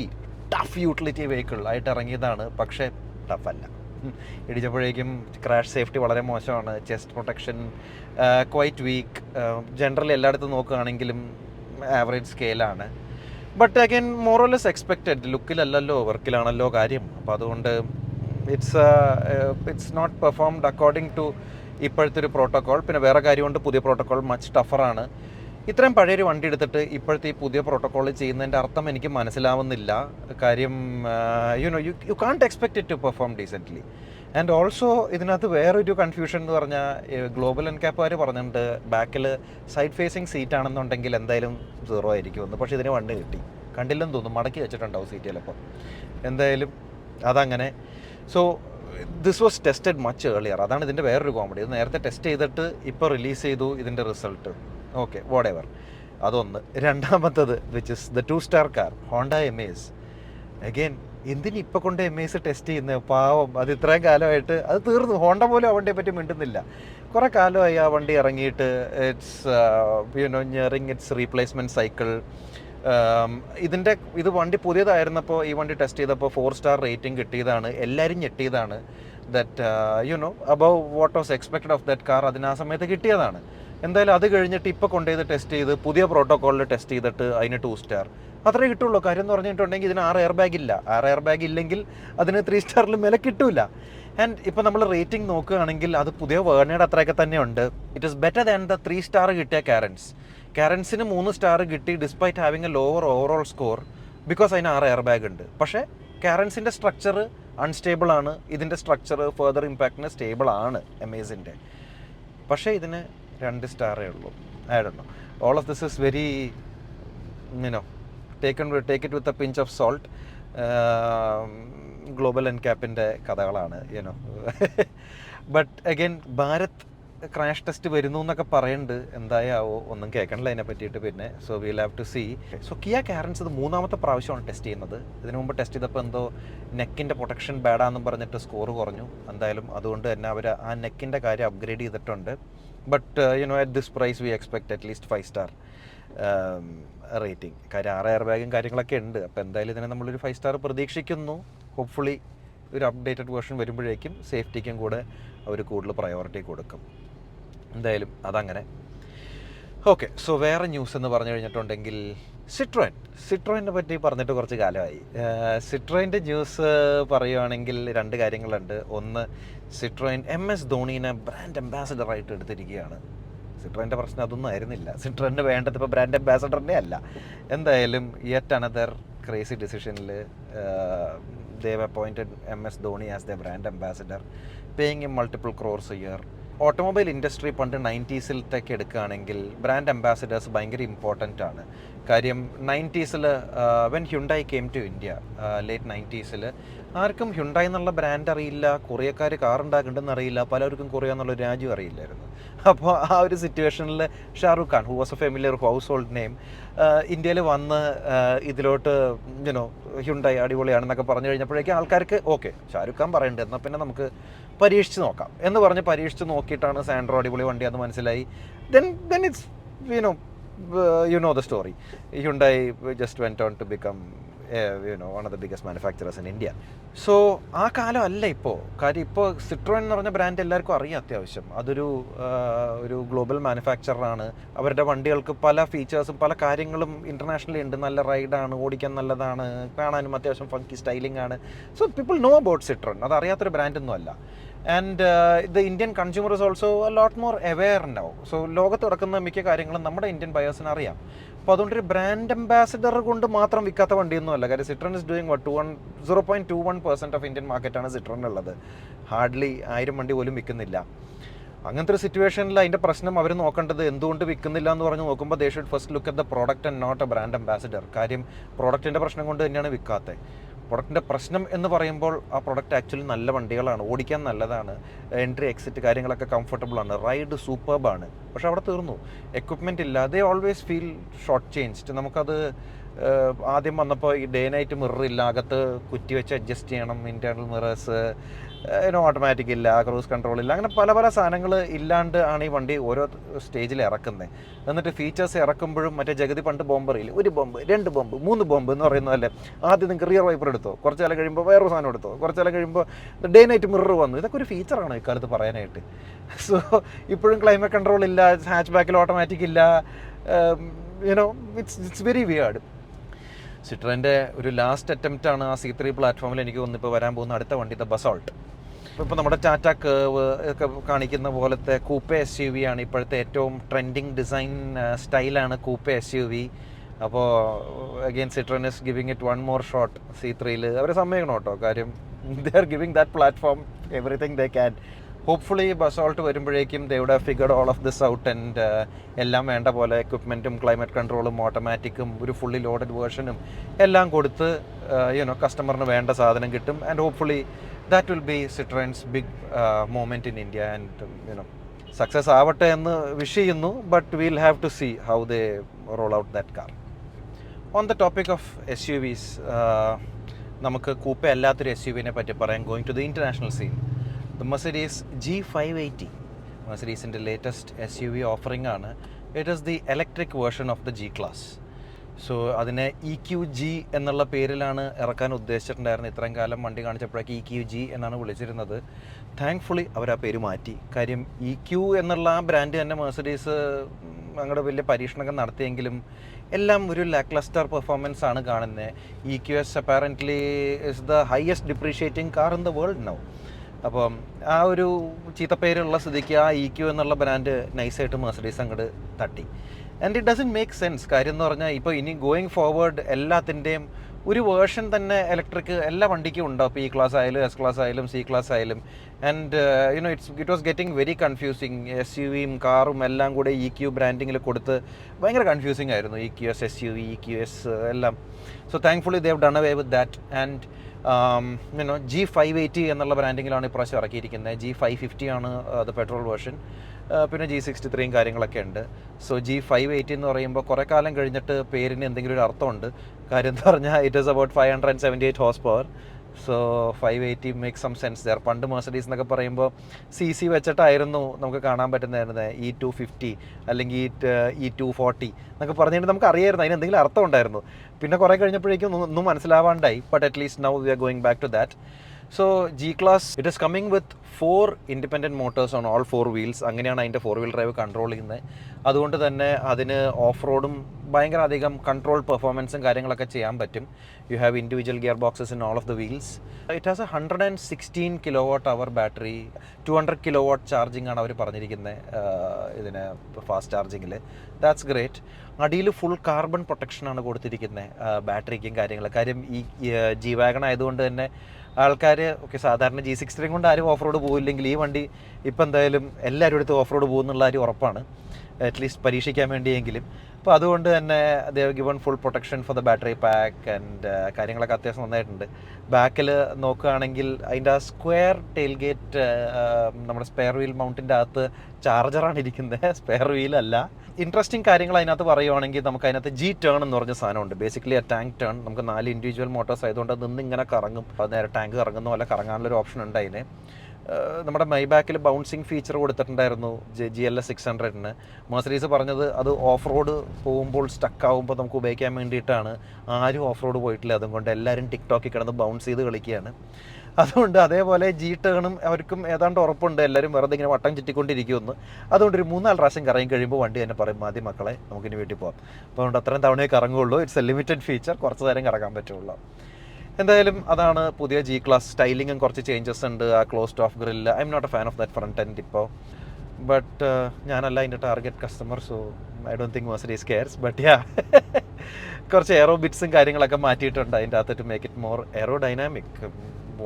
ടഫ് യൂട്ടിലിറ്റി വെഹിക്കിൾ ആയിട്ട് ഇറങ്ങിയതാണ്. പക്ഷേ ടഫല്ല. ഇടിച്ചപ്പോഴേക്കും ക്രാഷ് സേഫ്റ്റി വളരെ മോശമാണ്. Chest protection quite weak. Generally എല്ലായിടത്തും നോക്കുകയാണെങ്കിലും ആവറേജ് സ്കെയിലാണ്. But again more or less expected. ലുക്കിലല്ലല്ലോ, വർക്കിലാണല്ലോ കാര്യം. അപ്പോൾ അതുകൊണ്ട് it's not performed according to ഇപ്പോഴത്തെ ഒരു പ്രോട്ടോക്കോൾ. പിന്നെ വേറെ കാര്യമുണ്ട്, പുതിയ പ്രോട്ടോക്കോൾ മച്ച് ടഫറാണ്. ഇത്രയും പഴയൊരു വണ്ടി എടുത്തിട്ട് ഇപ്പോഴത്തെ ഈ പുതിയ പ്രോട്ടോക്കോൾ ചെയ്യുന്നതിൻ്റെ അർത്ഥം എനിക്ക് മനസ്സിലാവുന്നില്ല. കാര്യം you can't expect it to perform decently. And also ഇതിനകത്ത് വേറൊരു കൺഫ്യൂഷൻ എന്ന് പറഞ്ഞാൽ, ഗ്ലോബൽ NCAPകാർ പറഞ്ഞിട്ടുണ്ട് ബാക്കിൽ സൈഡ് ഫേസിങ് സീറ്റ് ആണെന്നുണ്ടെങ്കിൽ എന്തായാലും 0 ആയിരിക്കുമെന്ന്. പക്ഷേ ഇതിന് വണ്ടി കിട്ടി, കണ്ടില്ലെന്ന് തോന്നുന്നു, മടക്കി വെച്ചിട്ടുണ്ടാവും സീറ്റ് ചിലപ്പോൾ. എന്തായാലും അതങ്ങനെ. So this was tested much earlier. അതാണ് ഇതിൻ്റെ വേറൊരു കോമഡി. ഇത് നേരത്തെ ടെസ്റ്റ് ചെയ്തിട്ട് ഇപ്പോൾ റിലീസ് ചെയ്തു ഇതിൻ്റെ റിസൾട്ട്. Okay, what ever. അതൊന്ന്. രണ്ടാമത്തത് which is the 2-star car Honda Amaze. Again എന്തിന് ഇപ്പം കൊണ്ട് എമേസ് ടെസ്റ്റ് ചെയ്യുന്നത്? പാവം, അത് ഇത്രയും കാലമായിട്ട് അത് തീർന്നു. ഹോണ്ട പോലും ആ വണ്ടിയെ പറ്റി മിണ്ടുന്നില്ല. കുറേ കാലമായി ആ വണ്ടി ഇറങ്ങിയിട്ട്. It's nearing it's replacement cycle. ഇത് വണ്ടി പുതിയതായിരുന്നപ്പോൾ ഈ വണ്ടി ടെസ്റ്റ് ചെയ്തപ്പോൾ 4-star റേറ്റിംഗ് കിട്ടിയതാണ്. എല്ലാവരും ഞെട്ടിയതാണ്. That above what was expected of that car അതിന് ആ സമയത്ത് കിട്ടിയതാണ്. എന്തായാലും അത് കഴിഞ്ഞിട്ട് ഇപ്പോൾ കൊണ്ടുപോയത് ടെസ്റ്റ് ചെയ്ത് പുതിയ പ്രോട്ടോക്കോളിൽ ടെസ്റ്റ് ചെയ്തിട്ട് അതിന് 2-star അത്രേ കിട്ടുള്ളൂ. കാര്യം എന്ന് പറഞ്ഞിട്ടുണ്ടെങ്കിൽ ഇതിന് 6 എയർ ബാഗ് ഇല്ല. 6 എയർ ബാഗ് ഇല്ലെങ്കിൽ അതിന് 3-starൽ മേലെ കിട്ടൂല. ആൻഡ് ഇപ്പോൾ നമ്മൾ റേറ്റിംഗ് നോക്കുകയാണെങ്കിൽ അത് പുതിയ വേർണയുടെ അത്രയൊക്കെ തന്നെ ഉണ്ട്. It is better than the 3-star കിട്ടിയ കാരൻസിന് 3-star കിട്ടി despite having A lower overall score because അതിന് 6 എയർ ബാഗ് ഉണ്ട്. പക്ഷേ കാരൻസിൻ്റെ സ്ട്രക്ചർ അൺസ്റ്റേബിൾ ആണ്. ഇതിൻ്റെ സ്ട്രക്ചർ ഫെർദർ ഇമ്പാക്റ്റിന് സ്റ്റേബിൾ ആണ് എമേസിൻ്റെ. പക്ഷേ ഇതിന് 2-star ഉള്ളൂ. I don't know. All of this is very take it with a pinch of salt. Global എൻക്യാപ്പിൻ്റെ കഥകളാണ് but again Bharat crash test വരുന്നു എന്നൊക്കെ പറയുന്നുണ്ട്. എന്തായാവോ ഒന്നും കേൾക്കണില്ല അതിനെ പറ്റിയിട്ട്. പിന്നെ so will have to see. So Kia Carens ഇത് 3ാമത്തെ പ്രാവശ്യമാണ് ടെസ്റ്റ് ചെയ്യുന്നത്. ഇതിനു മുമ്പ് ടെസ്റ്റ് ചെയ്തപ്പോൾ എന്തോ നെക്കിൻ്റെ പ്രൊട്ടക്ഷൻ ബാഡാണെന്നും പറഞ്ഞിട്ട് സ്കോർ കുറഞ്ഞു. എന്തായാലും അതുകൊണ്ട് തന്നെ അവർ ആ നെക്കിൻ്റെ കാര്യം അപ്ഗ്രേഡ് ചെയ്തിട്ടുണ്ട്. But at this price we expect at least 5-star rating. കാര്യം 6 എയർ ബാഗും കാര്യങ്ങളൊക്കെ ഉണ്ട്. അപ്പോൾ എന്തായാലും ഇതിനെ നമ്മളൊരു 5-star പ്രതീക്ഷിക്കുന്നു. ഹോപ്പ്ഫുള്ളി ഒരു അപ്ഡേറ്റഡ് വേർഷൻ വരുമ്പോഴേക്കും സേഫ്റ്റിക്കും കൂടെ അവർ കൂടുതൽ പ്രയോറിറ്റി കൊടുക്കും. എന്തായാലും അതങ്ങനെ. ഓക്കെ, സോ വേറെ ന്യൂസ് എന്ന് പറഞ്ഞു കഴിഞ്ഞിട്ടുണ്ടെങ്കിൽ സിട്രോയിനെ പറ്റി പറഞ്ഞിട്ട് കുറച്ച് കാലമായി. സിട്രോയിൻ്റെ ന്യൂസ് പറയുകയാണെങ്കിൽ 2 കാര്യങ്ങളുണ്ട്. ഒന്ന്, സിട്രോയിൻ MS ധോണീനെ ബ്രാൻഡ് അംബാസിഡറായിട്ട് എടുത്തിരിക്കുകയാണ്. സിട്രോയിൻ്റെ പ്രശ്നം അതൊന്നും ആയിരുന്നില്ല. സിട്രോയിന് വേണ്ടത് ഇപ്പോൾ ബ്രാൻഡ് അംബാസിഡറിനെ അല്ല. എന്തായാലും യെറ്റ് അനദർ ക്രേസി ഡിസിഷനിൽ they have appointed MS Dhoni as their brand ambassador, paying him multiple crores a year. Automobile industry പണ്ട് 90s എടുക്കുകയാണെങ്കിൽ ബ്രാൻഡ് അംബാസിഡേഴ്സ് ഭയങ്കര ഇമ്പോർട്ടൻ്റ് ആണ്. കാര്യം 90s when Hyundai came to India, late 90s ആർക്കും Hyundai എന്നുള്ള brand അറിയില്ല. കൊറിയക്കാർ car ഉണ്ടാക്കുന്നുണ്ടെന്ന് അറിയില്ല. പലർക്കും കൊറിയ എന്നുള്ള രാജ്യം അറിയില്ലായിരുന്നു. അപ്പോൾ ആ ഒരു സിറ്റുവേഷനിൽ Shahrukh Khan, who was A familiar house hold name, ഇന്ത്യയിൽ വന്ന് ഇതിലോട്ട് ഹ്യുണ്ടായി അടിപൊളിയാണെന്നൊക്കെ പറഞ്ഞു കഴിഞ്ഞപ്പോഴേക്കും ആൾക്കാർക്ക് ഓക്കെ ഷാറുഖ് ഖാൻ പറയുന്നുണ്ട്, എന്നാൽ പിന്നെ നമുക്ക് പരീക്ഷിച്ച് നോക്കാം എന്ന് പറഞ്ഞ് പരീക്ഷിച്ച് നോക്കിയിട്ടാണ് സാൻഡ്രോ അടിപൊളി വണ്ടിയാണെന്ന് മനസ്സിലായി. then it's you know the story. Hyundai just went on to become one of the biggest manufacturers in India. So ആ കാലം അല്ല ഇപ്പോൾ. കാര്യം ഇപ്പോൾ സിട്രോയിൻ എന്ന് പറഞ്ഞ ബ്രാൻഡ് എല്ലാവർക്കും അറിയാം അത്യാവശ്യം. ഒരു ഗ്ലോബൽ മാനുഫാക്ചറാണ്. അവരുടെ വണ്ടികൾക്ക് പല ഫീച്ചേഴ്സും പല കാര്യങ്ങളും ഇൻ്റർനാഷണലി ഉണ്ട്. നല്ല റൈഡാണ്, ഓടിക്കാൻ നല്ലതാണ്, കാണാനും അത്യാവശ്യം ഫങ്കി സ്റ്റൈലിംഗ് ആണ്. So people know about Citroën. അത് അറിയാത്തൊരു ബ്രാൻഡൊന്നും അല്ല. And the Indian consumer is also a lot more aware now. So ലോകത്ത് നടക്കുന്ന മിക്ക കാര്യങ്ങളും നമ്മുടെ ഇന്ത്യൻ ബയേഴ്സിന് അറിയാം. അപ്പോൾ അതുകൊണ്ടൊരു ബ്രാൻഡ് അംബാസിഡർ കൊണ്ട് മാത്രം വിൽക്കാത്ത വണ്ടിയൊന്നും അല്ല. കാര്യം Citroen is doing 0.21% of Indian മാർക്കറ്റാണ് സിട്രോണിനുള്ളത്. ഹാർഡ്ലി 1000 വണ്ടി പോലും വിൽക്കുന്നില്ല. അങ്ങനത്തെ ഒരു സിറ്റുവേഷനിൽ അതിൻ്റെ പ്രശ്നം അവർ നോക്കേണ്ടത് എന്തുകൊണ്ട് വിൽക്കുന്നില്ല എന്ന് പറഞ്ഞ് നോക്കുമ്പോൾ they should first look at the product and not a brand ambassador. കാര്യം പ്രോഡക്റ്റിൻ്റെ പ്രശ്നം കൊണ്ട് തന്നെയാണ് വിൽക്കാത്തത്. പ്രൊഡക്റ്റിൻ്റെ പ്രശ്നം എന്ന് പറയുമ്പോൾ ആ പ്രൊഡക്റ്റ് ആക്ച്വലി നല്ല വണ്ടികളാണ്, ഓടിക്കാൻ നല്ലതാണ്, എൻട്രി എക്സിറ്റ് കാര്യങ്ങളൊക്കെ കംഫർട്ടബിളാണ്, റൈഡ് സൂപ്പർബാണ്. പക്ഷെ അവിടെ തീർന്നു. എക്വിപ്മെൻറ്റ് ഇല്ലാതെ ഓൾവേസ് ഫീൽ ഷോർട്ട് ചേഞ്ച്ഡ്. നമുക്കത് ആദ്യം വന്നപ്പോൾ ഈ ഡേ നൈറ്റ് മിറർ ഇല്ല, അകത്ത് കുറ്റി വെച്ച് അഡ്ജസ്റ്റ് ചെയ്യണം, ഇൻറ്റേർണൽ മിറേഴ്സ്, ഓട്ടോമാറ്റിക് ഇല്ല, ക്രൂസ് കൺട്രോൾ ഇല്ല, അങ്ങനെ പല പല സാധനങ്ങൾ ഇല്ലാണ്ട് ആണ് ഈ വണ്ടി ഓരോ സ്റ്റേജിൽ ഇറക്കുന്നത്. എന്നിട്ട് ഫീച്ചേഴ്സ് ഇറക്കുമ്പോഴും മറ്റേ ജഗതി പണ്ട് ബോംബറില്ല, 1 ബോംബ് 2 ബോംബ് 3 ബോംബ് എന്ന് പറയുന്നതല്ലേ. ആദ്യം നിങ്ങൾക്ക് റിയർ വൈപ്പർ എടുത്തോ, കുറച്ച് കാലം കഴിയുമ്പോൾ വേറൊരു സാധനം എടുത്തോ, കുറച്ച് കാലം കഴിയുമ്പോൾ ഡേ നൈറ്റ് മിറർ വന്നു. ഇതൊക്കെ ഒരു ഫീച്ചറാണ് ഇക്കാലത്ത് പറയാനായിട്ട്. സോ ഇപ്പോഴും ക്ലൈമറ്റ് കൺട്രോൾ ഇല്ല, ഹാച്ച് ബാക്കിൽ ഓട്ടോമാറ്റിക് ഇല്ല. It's very weird. സിട്രോയിൻ്റെ ഒരു ലാസ്റ്റ് അറ്റംപ്റ്റ് ആണ് ആ C3 പ്ലാറ്റ്ഫോമിൽ എനിക്ക് തോന്നുന്നു ഇപ്പോൾ വരാൻ പോകുന്ന അടുത്ത വണ്ടി, ദ ബസോൾട്ട്. ഇപ്പോൾ നമ്മുടെ ടാറ്റ കേവ് ഒക്കെ കാണിക്കുന്ന പോലത്തെ കൂപ്പെ SUV ആണ് ഇപ്പോഴത്തെ ഏറ്റവും ട്രെൻഡിങ് ഡിസൈൻ സ്റ്റൈലാണ് കൂപ്പെ SUV. അപ്പോൾ again Citroen is giving it 1 more shot C3യിൽ. അവർ സമ്മതിക്കണം കേട്ടോ. കാര്യം they are giving that platform everything they can. Hopefully Basalt വരുമ്പോഴേക്കും they would have figured all of this out and എല്ലാം വേണ്ട പോലെ എക്വിപ്മെൻറ്റും ക്ലൈമറ്റ് കൺട്രോളും ഓട്ടോമാറ്റിക്കും ഒരു ഫുള്ളി ലോഡഡ് വേർഷനും എല്ലാം കൊടുത്ത് കസ്റ്റമറിന് വേണ്ട സാധനം കിട്ടും. And hopefully that will be Citroen's big moment in India. And success ആവട്ടെ എന്ന് വിഷ് ചെയ്യുന്നു. But will have to see how they roll out that car. On the topic of SUVs, നമുക്ക് കൂപ്പ അല്ലാത്തൊരു SUVനെ പറ്റി പറയാം. Going to the international scene, the Mercedes G580, മെഴ്സിഡീസിൻ്റെ latest SUV offering ആണ്. It is the electric version of the G-Class. So അതിനെ EQG എന്നുള്ള പേരിലാണ് ഇറക്കാൻ ഉദ്ദേശിച്ചിട്ടുണ്ടായിരുന്നത്. ഇത്രയും കാലം വണ്ടി കാണിച്ചപ്പോഴേക്ക് EQG എന്നാണ് വിളിച്ചിരുന്നത്. താങ്ക്ഫുള്ളി അവർ ആ പേര് മാറ്റി. കാര്യം EQ എന്നുള്ള ആ ബ്രാൻഡ് തന്നെ മെഴ്സിഡീസ് അങ്ങോട്ട് വലിയ പരീക്ഷണങ്ങൾ നടത്തിയെങ്കിലും എല്ലാം ഒരു ലാക്ലസ്റ്റർ പെർഫോമൻസ് ആണ് കാണുന്നത്. EQS apparently is the highest depreciating car in the world now. അപ്പം ആ ഒരു ചീത്തപ്പേരുള്ള സ്ഥിതിക്ക് ആ EQ എന്നുള്ള ബ്രാൻഡ് നൈസായിട്ട് മെഴ്സിഡീസ് അങ്ങോട്ട് തട്ടി. And it doesn't make sense. കാര്യം എന്ന് പറഞ്ഞാൽ ഇപ്പോൾ ഇനി ഗോയിങ് ഫോർവേഡ് എല്ലാത്തിൻ്റെയും ഒരു വേർഷൻ തന്നെ ഇലക്ട്രിക് എല്ലാ വണ്ടിക്കും ഉണ്ടാവും. ഇപ്പോൾ E-Class ആയാലും S-Class ആയാലും C-Class ആയാലും. And it was getting very confusing. SUVയും കാറും എല്ലാം കൂടെ EQ ബ്രാൻഡിങ്ങിൽ കൊടുത്ത് ഭയങ്കര കൺഫ്യൂസിങ് ആയിരുന്നു. EQS SUV, EQS എല്ലാം. So thankfully they have done away with that. And G580 എന്നുള്ള ബ്രാൻഡിങ്ങിലാണ് ഇപ്രാവശ്യം ഇറക്കിയിരിക്കുന്നത്. G550 ആണ് അത് പെട്രോൾ വേർഷൻ. പിന്നെ G63 കാര്യങ്ങളൊക്കെ ഉണ്ട്. സോ G580 എന്ന് പറയുമ്പോൾ കുറേ കാലം കഴിഞ്ഞിട്ട് പേരിന് എന്തെങ്കിലും ഒരു അർത്ഥമുണ്ട്. കാര്യം എന്ന് പറഞ്ഞാൽ it is about 578 horse power. So 580 make some sense there. പണ്ട് മെഴ്സിഡീസ് എന്നൊക്കെ പറയുമ്പോൾ CC വെച്ചിട്ടായിരുന്നു നമുക്ക് കാണാൻ പറ്റുന്നതായിരുന്നത്. E250 അല്ലെങ്കിൽ E240 എന്നൊക്കെ പറഞ്ഞിട്ട് നമുക്ക് അറിയായിരുന്നു അതിന് എന്തെങ്കിലും അർത്ഥം ഉണ്ടായിരുന്നു. പിന്നെ കുറേ കഴിഞ്ഞപ്പോഴേക്കും ഒന്നും മനസ്സിലാവാണ്ടായി. But at least now we are going back to that. So G-Class it is coming with 4 independent motors on all 4 wheels. അങ്ങനെയാണ് അതിൻ്റെ 4 വീൽ ഡ്രൈവ് കൺട്രോൾ ചെയ്യുന്നത്. അതുകൊണ്ട് തന്നെ അതിന് ഓഫ് റോഡും ഭയങ്കര അധികം കൺട്രോൾ പെർഫോമൻസും കാര്യങ്ങളൊക്കെ ചെയ്യാൻ പറ്റും. You have individual gear boxes in all of the wheels. It has a 116 kWh battery. 200 kW charging ആണ് അവർ പറഞ്ഞിരിക്കുന്നത് ഇതിന് ഫാസ്റ്റ് ചാർജിങ്ങിൽ. That's great. അടിയിൽ ഫുൾ കാർബൺ പ്രൊട്ടക്ഷനാണ് കൊടുത്തിരിക്കുന്നത് ബാറ്ററിക്കും കാര്യങ്ങൾ. കാര്യം ഈ G-Wagon ആയതുകൊണ്ട് തന്നെ ആൾക്കാർ സാധാരണ G63 കൊണ്ട് ആരും ഓഫ് റോഡ് പോയില്ലെങ്കിൽ ഈ വണ്ടി ഇപ്പം എന്തായാലും എല്ലാവരും എടുത്ത് ഓഫ് റോഡ് പോകുന്നുള്ള കാര്യം ഉറപ്പാണ്. അറ്റ്ലീസ്റ്റ് പരീക്ഷിക്കാൻ വേണ്ടിയെങ്കിലും. അപ്പോൾ അതുകൊണ്ട് തന്നെ they have given full protection for the battery pack and കാര്യങ്ങളൊക്കെ അത്യാവശ്യം നന്നായിട്ടുണ്ട്. ബാക്കിൽ നോക്കുകയാണെങ്കിൽ അതിൻ്റെ ആ സ്ക്വയർ ടെയിൽ ഗേറ്റ് നമ്മുടെ സ്പെയർ വീൽ മൗണ്ടിൻ്റെ അകത്ത് ചാർജറാണ് ഇരിക്കുന്നത്, സ്പെയർ വീലല്ല. ഇൻട്രസ്റ്റിംഗ് കാര്യങ്ങൾ അതിനകത്ത് പറയുവാണെങ്കിൽ നമുക്ക് അതിനകത്ത് G-Turn എന്ന് പറഞ്ഞ സാധനമുണ്ട്. ബേസിക്കലി ആ ടാങ്ക് ടേൺ. നമുക്ക് 4 ഇൻഡിവിജ്വൽ മോട്ടോഴ്സ് ആയതുകൊണ്ട് അത് നിന്ന് ഇങ്ങനെ കറങ്ങും. അത് നേരെ ടാങ്ക് കറങ്ങുന്ന പോലെ കറങ്ങാനുള്ളൊരു ഓപ്ഷൻ ഉണ്ട് അതിന്. നമ്മുടെ മൈബാക്കിൽ ബൗൺസിങ് ഫീച്ചർ കൊടുത്തിട്ടുണ്ടായിരുന്നു GLS 600-ന്. മെഴ്സിഡീസ് പറഞ്ഞത് അത് ഓഫ് റോഡ് പോകുമ്പോൾ സ്റ്റക്കാവുമ്പോൾ നമുക്ക് ഉപയോഗിക്കാൻ വേണ്ടിയിട്ടാണ്. ആരും ഓഫ് റോഡ് പോയിട്ടില്ല, അതുകൊണ്ട് എല്ലാവരും ടിക്ടോക്കിൽ കിടന്ന് ബൗൺസ് ചെയ്ത് കളിക്കുകയാണ്. അതുകൊണ്ട് അതേപോലെ G-Turn-ഉം അവർക്കും ഏതാണ്ട് ഉറപ്പുണ്ട് എല്ലാവരും വെറുതെ ഇങ്ങനെ വട്ടം ചുറ്റിക്കൊണ്ടിരിക്കുമെന്ന്. അതുകൊണ്ട് ഒരു 3-4 പ്രാവശ്യം കറങ്ങി കഴിയുമ്പോൾ വണ്ടി തന്നെ പറയും മതി മക്കളെ നമുക്കിനി വീട്ടിൽ പോകാം. അപ്പോൾ അതുകൊണ്ട് അത്രയും തവണയേ കറങ്ങുള്ളൂ. ഇറ്റ്സ് എ ലിമിറ്റഡ് ഫീച്ചർ, കുറച്ച് നേരം കറങ്ങാൻ പറ്റുള്ളൂ. എന്തായാലും അതാണ് പുതിയ G-Class. സ്റ്റൈലിങ്ങും കുറച്ച് ചേഞ്ചസ് ഉണ്ട്. ആ closed off grill, I'm not a fan of that front end ഇപ്പോൾ. ബട്ട് ഞാനല്ല അതിൻ്റെ target customer, so I don't think Mercedes cares. But yeah കുറച്ച് എയറോ ബിറ്റ്സും കാര്യങ്ങളൊക്കെ മാറ്റിയിട്ടുണ്ട് അതിൻ്റെ അകത്ത് to make it more aerodynamic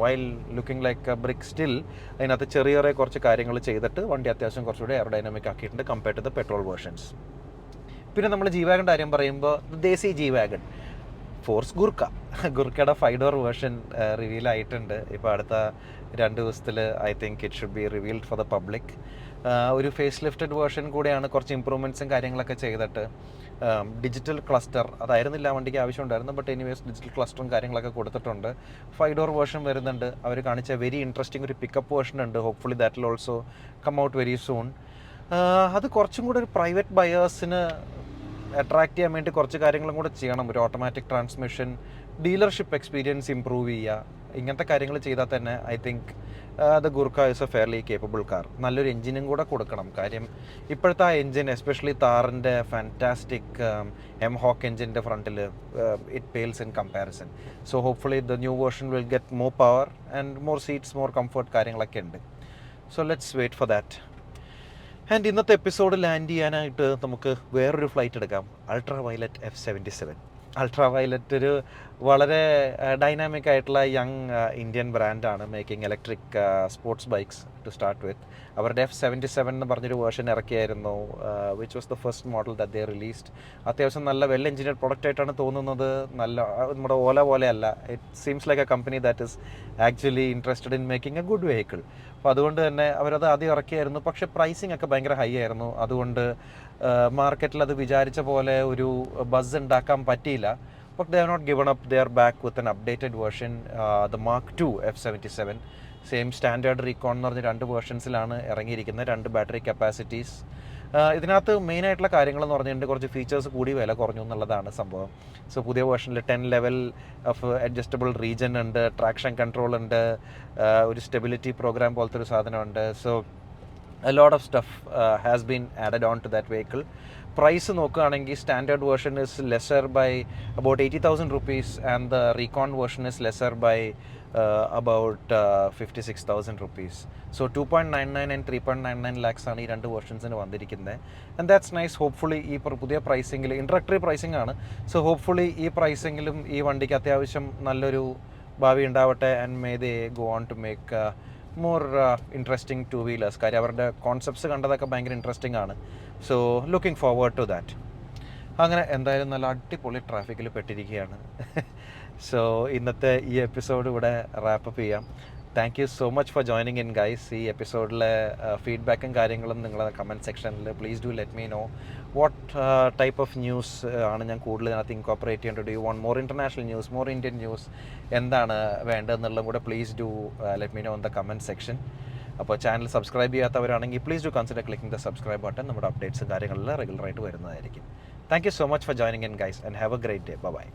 while looking like a brick. Still അതിനകത്ത് ചെറിയ ചെറിയ കുറച്ച് കാര്യങ്ങൾ ചെയ്തിട്ട് വണ്ടി അത്യാവശ്യം കുറച്ചുകൂടി എയറോ ഡൈനാമിക് ആക്കിയിട്ടുണ്ട് compared to the petrol versions. പിന്നെ നമ്മൾ G-Wagon കാര്യം പറയുമ്പോൾ ദേശി G-Wagon ഫോർസ് ഗുർക്കയുടെ 5-door വേർഷൻ റിവീൽ ആയിട്ടുണ്ട്. ഇപ്പോൾ അടുത്ത 2 ദിവസത്തിൽ I think it should be revealed for the public. ഒരു ഫേസ് ലിഫ്റ്റഡ് വേർഷൻ കൂടെയാണ്. കുറച്ച് ഇമ്പ്രൂവ്മെൻറ്റ്സും കാര്യങ്ങളൊക്കെ ചെയ്തിട്ട് ഡിജിറ്റൽ ക്ലസ്റ്റർ അതായിരുന്നില്ല വണ്ടിക്ക് ആവശ്യമുണ്ടായിരുന്നു. ബട്ട് എനിവേസ് ഡിജിറ്റൽ ക്ലസ്റ്ററും കാര്യങ്ങളൊക്കെ കൊടുത്തിട്ടുണ്ട്. 5-door വേർഷൻ വരുന്നുണ്ട്. അവർ കാണിച്ച വെരി ഇൻട്രസ്റ്റിംഗ് ഒരു പിക്കപ്പ് വേർഷൻ ഉണ്ട്. Hopefully that will also come out very soon. അത് കുറച്ചും കൂടെ ഒരു പ്രൈവറ്റ് ബയേഴ്സിന് അട്രാക്റ്റ് ചെയ്യാൻ വേണ്ടി കുറച്ച് കാര്യങ്ങളും കൂടെ ചെയ്യണം. ഒരു automatic transmission, dealership experience improve ചെയ്യുക, ഇങ്ങനത്തെ കാര്യങ്ങൾ ചെയ്താൽ തന്നെ I think the Gurkha is a fairly capable car. നല്ലൊരു എൻജിനും കൂടെ കൊടുക്കണം. കാര്യം ഇപ്പോഴത്തെ ആ എൻജിൻ എസ്പെഷ്യലി താറിൻ്റെ ഫാൻറ്റാസ്റ്റിക് M-Hawk എൻജിൻ്റെ ഫ്രണ്ടിൽ it pales in comparison. So hopefully the new version will get more power and more seats, more comfort കാര്യങ്ങളൊക്കെ ഉണ്ട്. So let's wait for that. And ഇന്നത്തെ എപ്പിസോഡ് ലാൻഡ് ചെയ്യാനായിട്ട് നമുക്ക് വേറൊരു ഫ്ലൈറ്റ് എടുക്കാം. Ultra violet F-77. Ultra violet ഒരു വളരെ dynamic ആയിട്ടുള്ള യങ് ഇന്ത്യൻ ബ്രാൻഡാണ് making electric sports bikes to start with. അവരുടെ F77 എന്ന് പറഞ്ഞൊരു വേർഷൻ ഇറക്കിയായിരുന്നു, which was the first model that they released. അത്യാവശ്യം നല്ല വെൽ എഞ്ചിനീയർഡ് പ്രൊഡക്റ്റ് ആയിട്ടാണ് തോന്നുന്നത്. നല്ല നമ്മുടെ ഓല പോലെയല്ല. It seems like A company that is actually interested in making A good vehicle. അപ്പോൾ അതുകൊണ്ട് തന്നെ അവരത് ആദ്യം ഇറക്കിയായിരുന്നു. പക്ഷേ പ്രൈസിങ് ഒക്കെ ഭയങ്കര ഹൈ ആയിരുന്നു. അതുകൊണ്ട് മാർക്കറ്റിൽ അത് വിചാരിച്ച പോലെ ഒരു ബസ് ഉണ്ടാക്കാൻ പറ്റിയില്ല. But they have not given up. They are back with an updated version, the Mark II F77. Same standard Recon എന്ന് പറഞ്ഞ 2 വേർഷൻസിലാണ് ഇറങ്ങിയിരിക്കുന്നത്, 2 ബാറ്ററി കപ്പാസിറ്റീസ്. ഇതിനകത്ത് മെയിനായിട്ടുള്ള കാര്യങ്ങളെന്ന് പറഞ്ഞിട്ടുണ്ടെങ്കിൽ കുറച്ച് ഫീച്ചേഴ്സ് കൂടി വില കുറഞ്ഞു എന്നുള്ളതാണ് സംഭവം. സോ പുതിയ വേർഷനിൽ 10 ലെവൽ ഓഫ് അഡ്ജസ്റ്റബിൾ റീജൻ ഉണ്ട്, ട്രാക്ഷൻ കൺട്രോൾ ഉണ്ട്, ഒരു സ്റ്റെബിലിറ്റി പ്രോഗ്രാം പോലത്തെ ഒരു സാധനമുണ്ട്. So a lot of stuff has been added on to that vehicle. Price നോക്കുകയാണെങ്കിൽ standard version is lesser by about 80,000 rupees and the recon version is lesser by about 56,000 rupees. So 2.99 and 3.99 lakhs ആണ് ഈ 2 വേർഷൻസിന് വന്നിരിക്കുന്നത്. And that's nice. Hopefully ഈ പുതിയ പ്രൈസിങ്ങിൽ introductory pricing ആണ്. So hopefully ഈ പ്രൈസിങ്ങിലും ഈ വണ്ടിക്ക് അത്യാവശ്യം നല്ലൊരു ഭാവി ഉണ്ടാവട്ടെ. And may they go on to make more interesting 2 wheelers. കാര്യം അവരുടെ കോൺസെപ്റ്റ്സ് കണ്ടതൊക്കെ ഭയങ്കര ഇൻട്രസ്റ്റിംഗ് ആണ്. So looking forward to that. അങ്ങനെ എന്തായാലും നല്ല അടിപൊളി ട്രാഫിക്കിൽ പെട്ടിരിക്കുകയാണ്. സോ ഇന്നത്തെ ഈ എപ്പിസോഡ് ഇവിടെ റാപ്പപ്പ് ചെയ്യാം. Thank you so much for joining in guys. ഈ എപ്പിസോഡിലെ ഫീഡ്ബാക്കും കാര്യങ്ങളും നിങ്ങളുടെ കമൻറ്റ് സെക്ഷനിൽ please do let me know what type of news ആണ് ഞാൻ കൂടുതൽ ഇതിനകത്ത് ഇൻകോപ്പറേറ്റ് ചെയ്യേണ്ടത്. Do you want more international news, more Indian news, എന്താണ് വേണ്ടതെന്നുള്ളതും കൂടെ please do let me know in the comment section. അപ്പോൾ ചാനൽ സബ്സ്ക്രൈബ് ചെയ്യാത്തവരാണെങ്കിൽ please do consider clicking the subscribe button. നമ്മുടെ അപ്ഡേറ്റ്സും കാര്യങ്ങളിൽ റെഗുലറായിട്ട് വരുന്നതായിരിക്കും. Thank you so much for joining in guys and have a great day. By.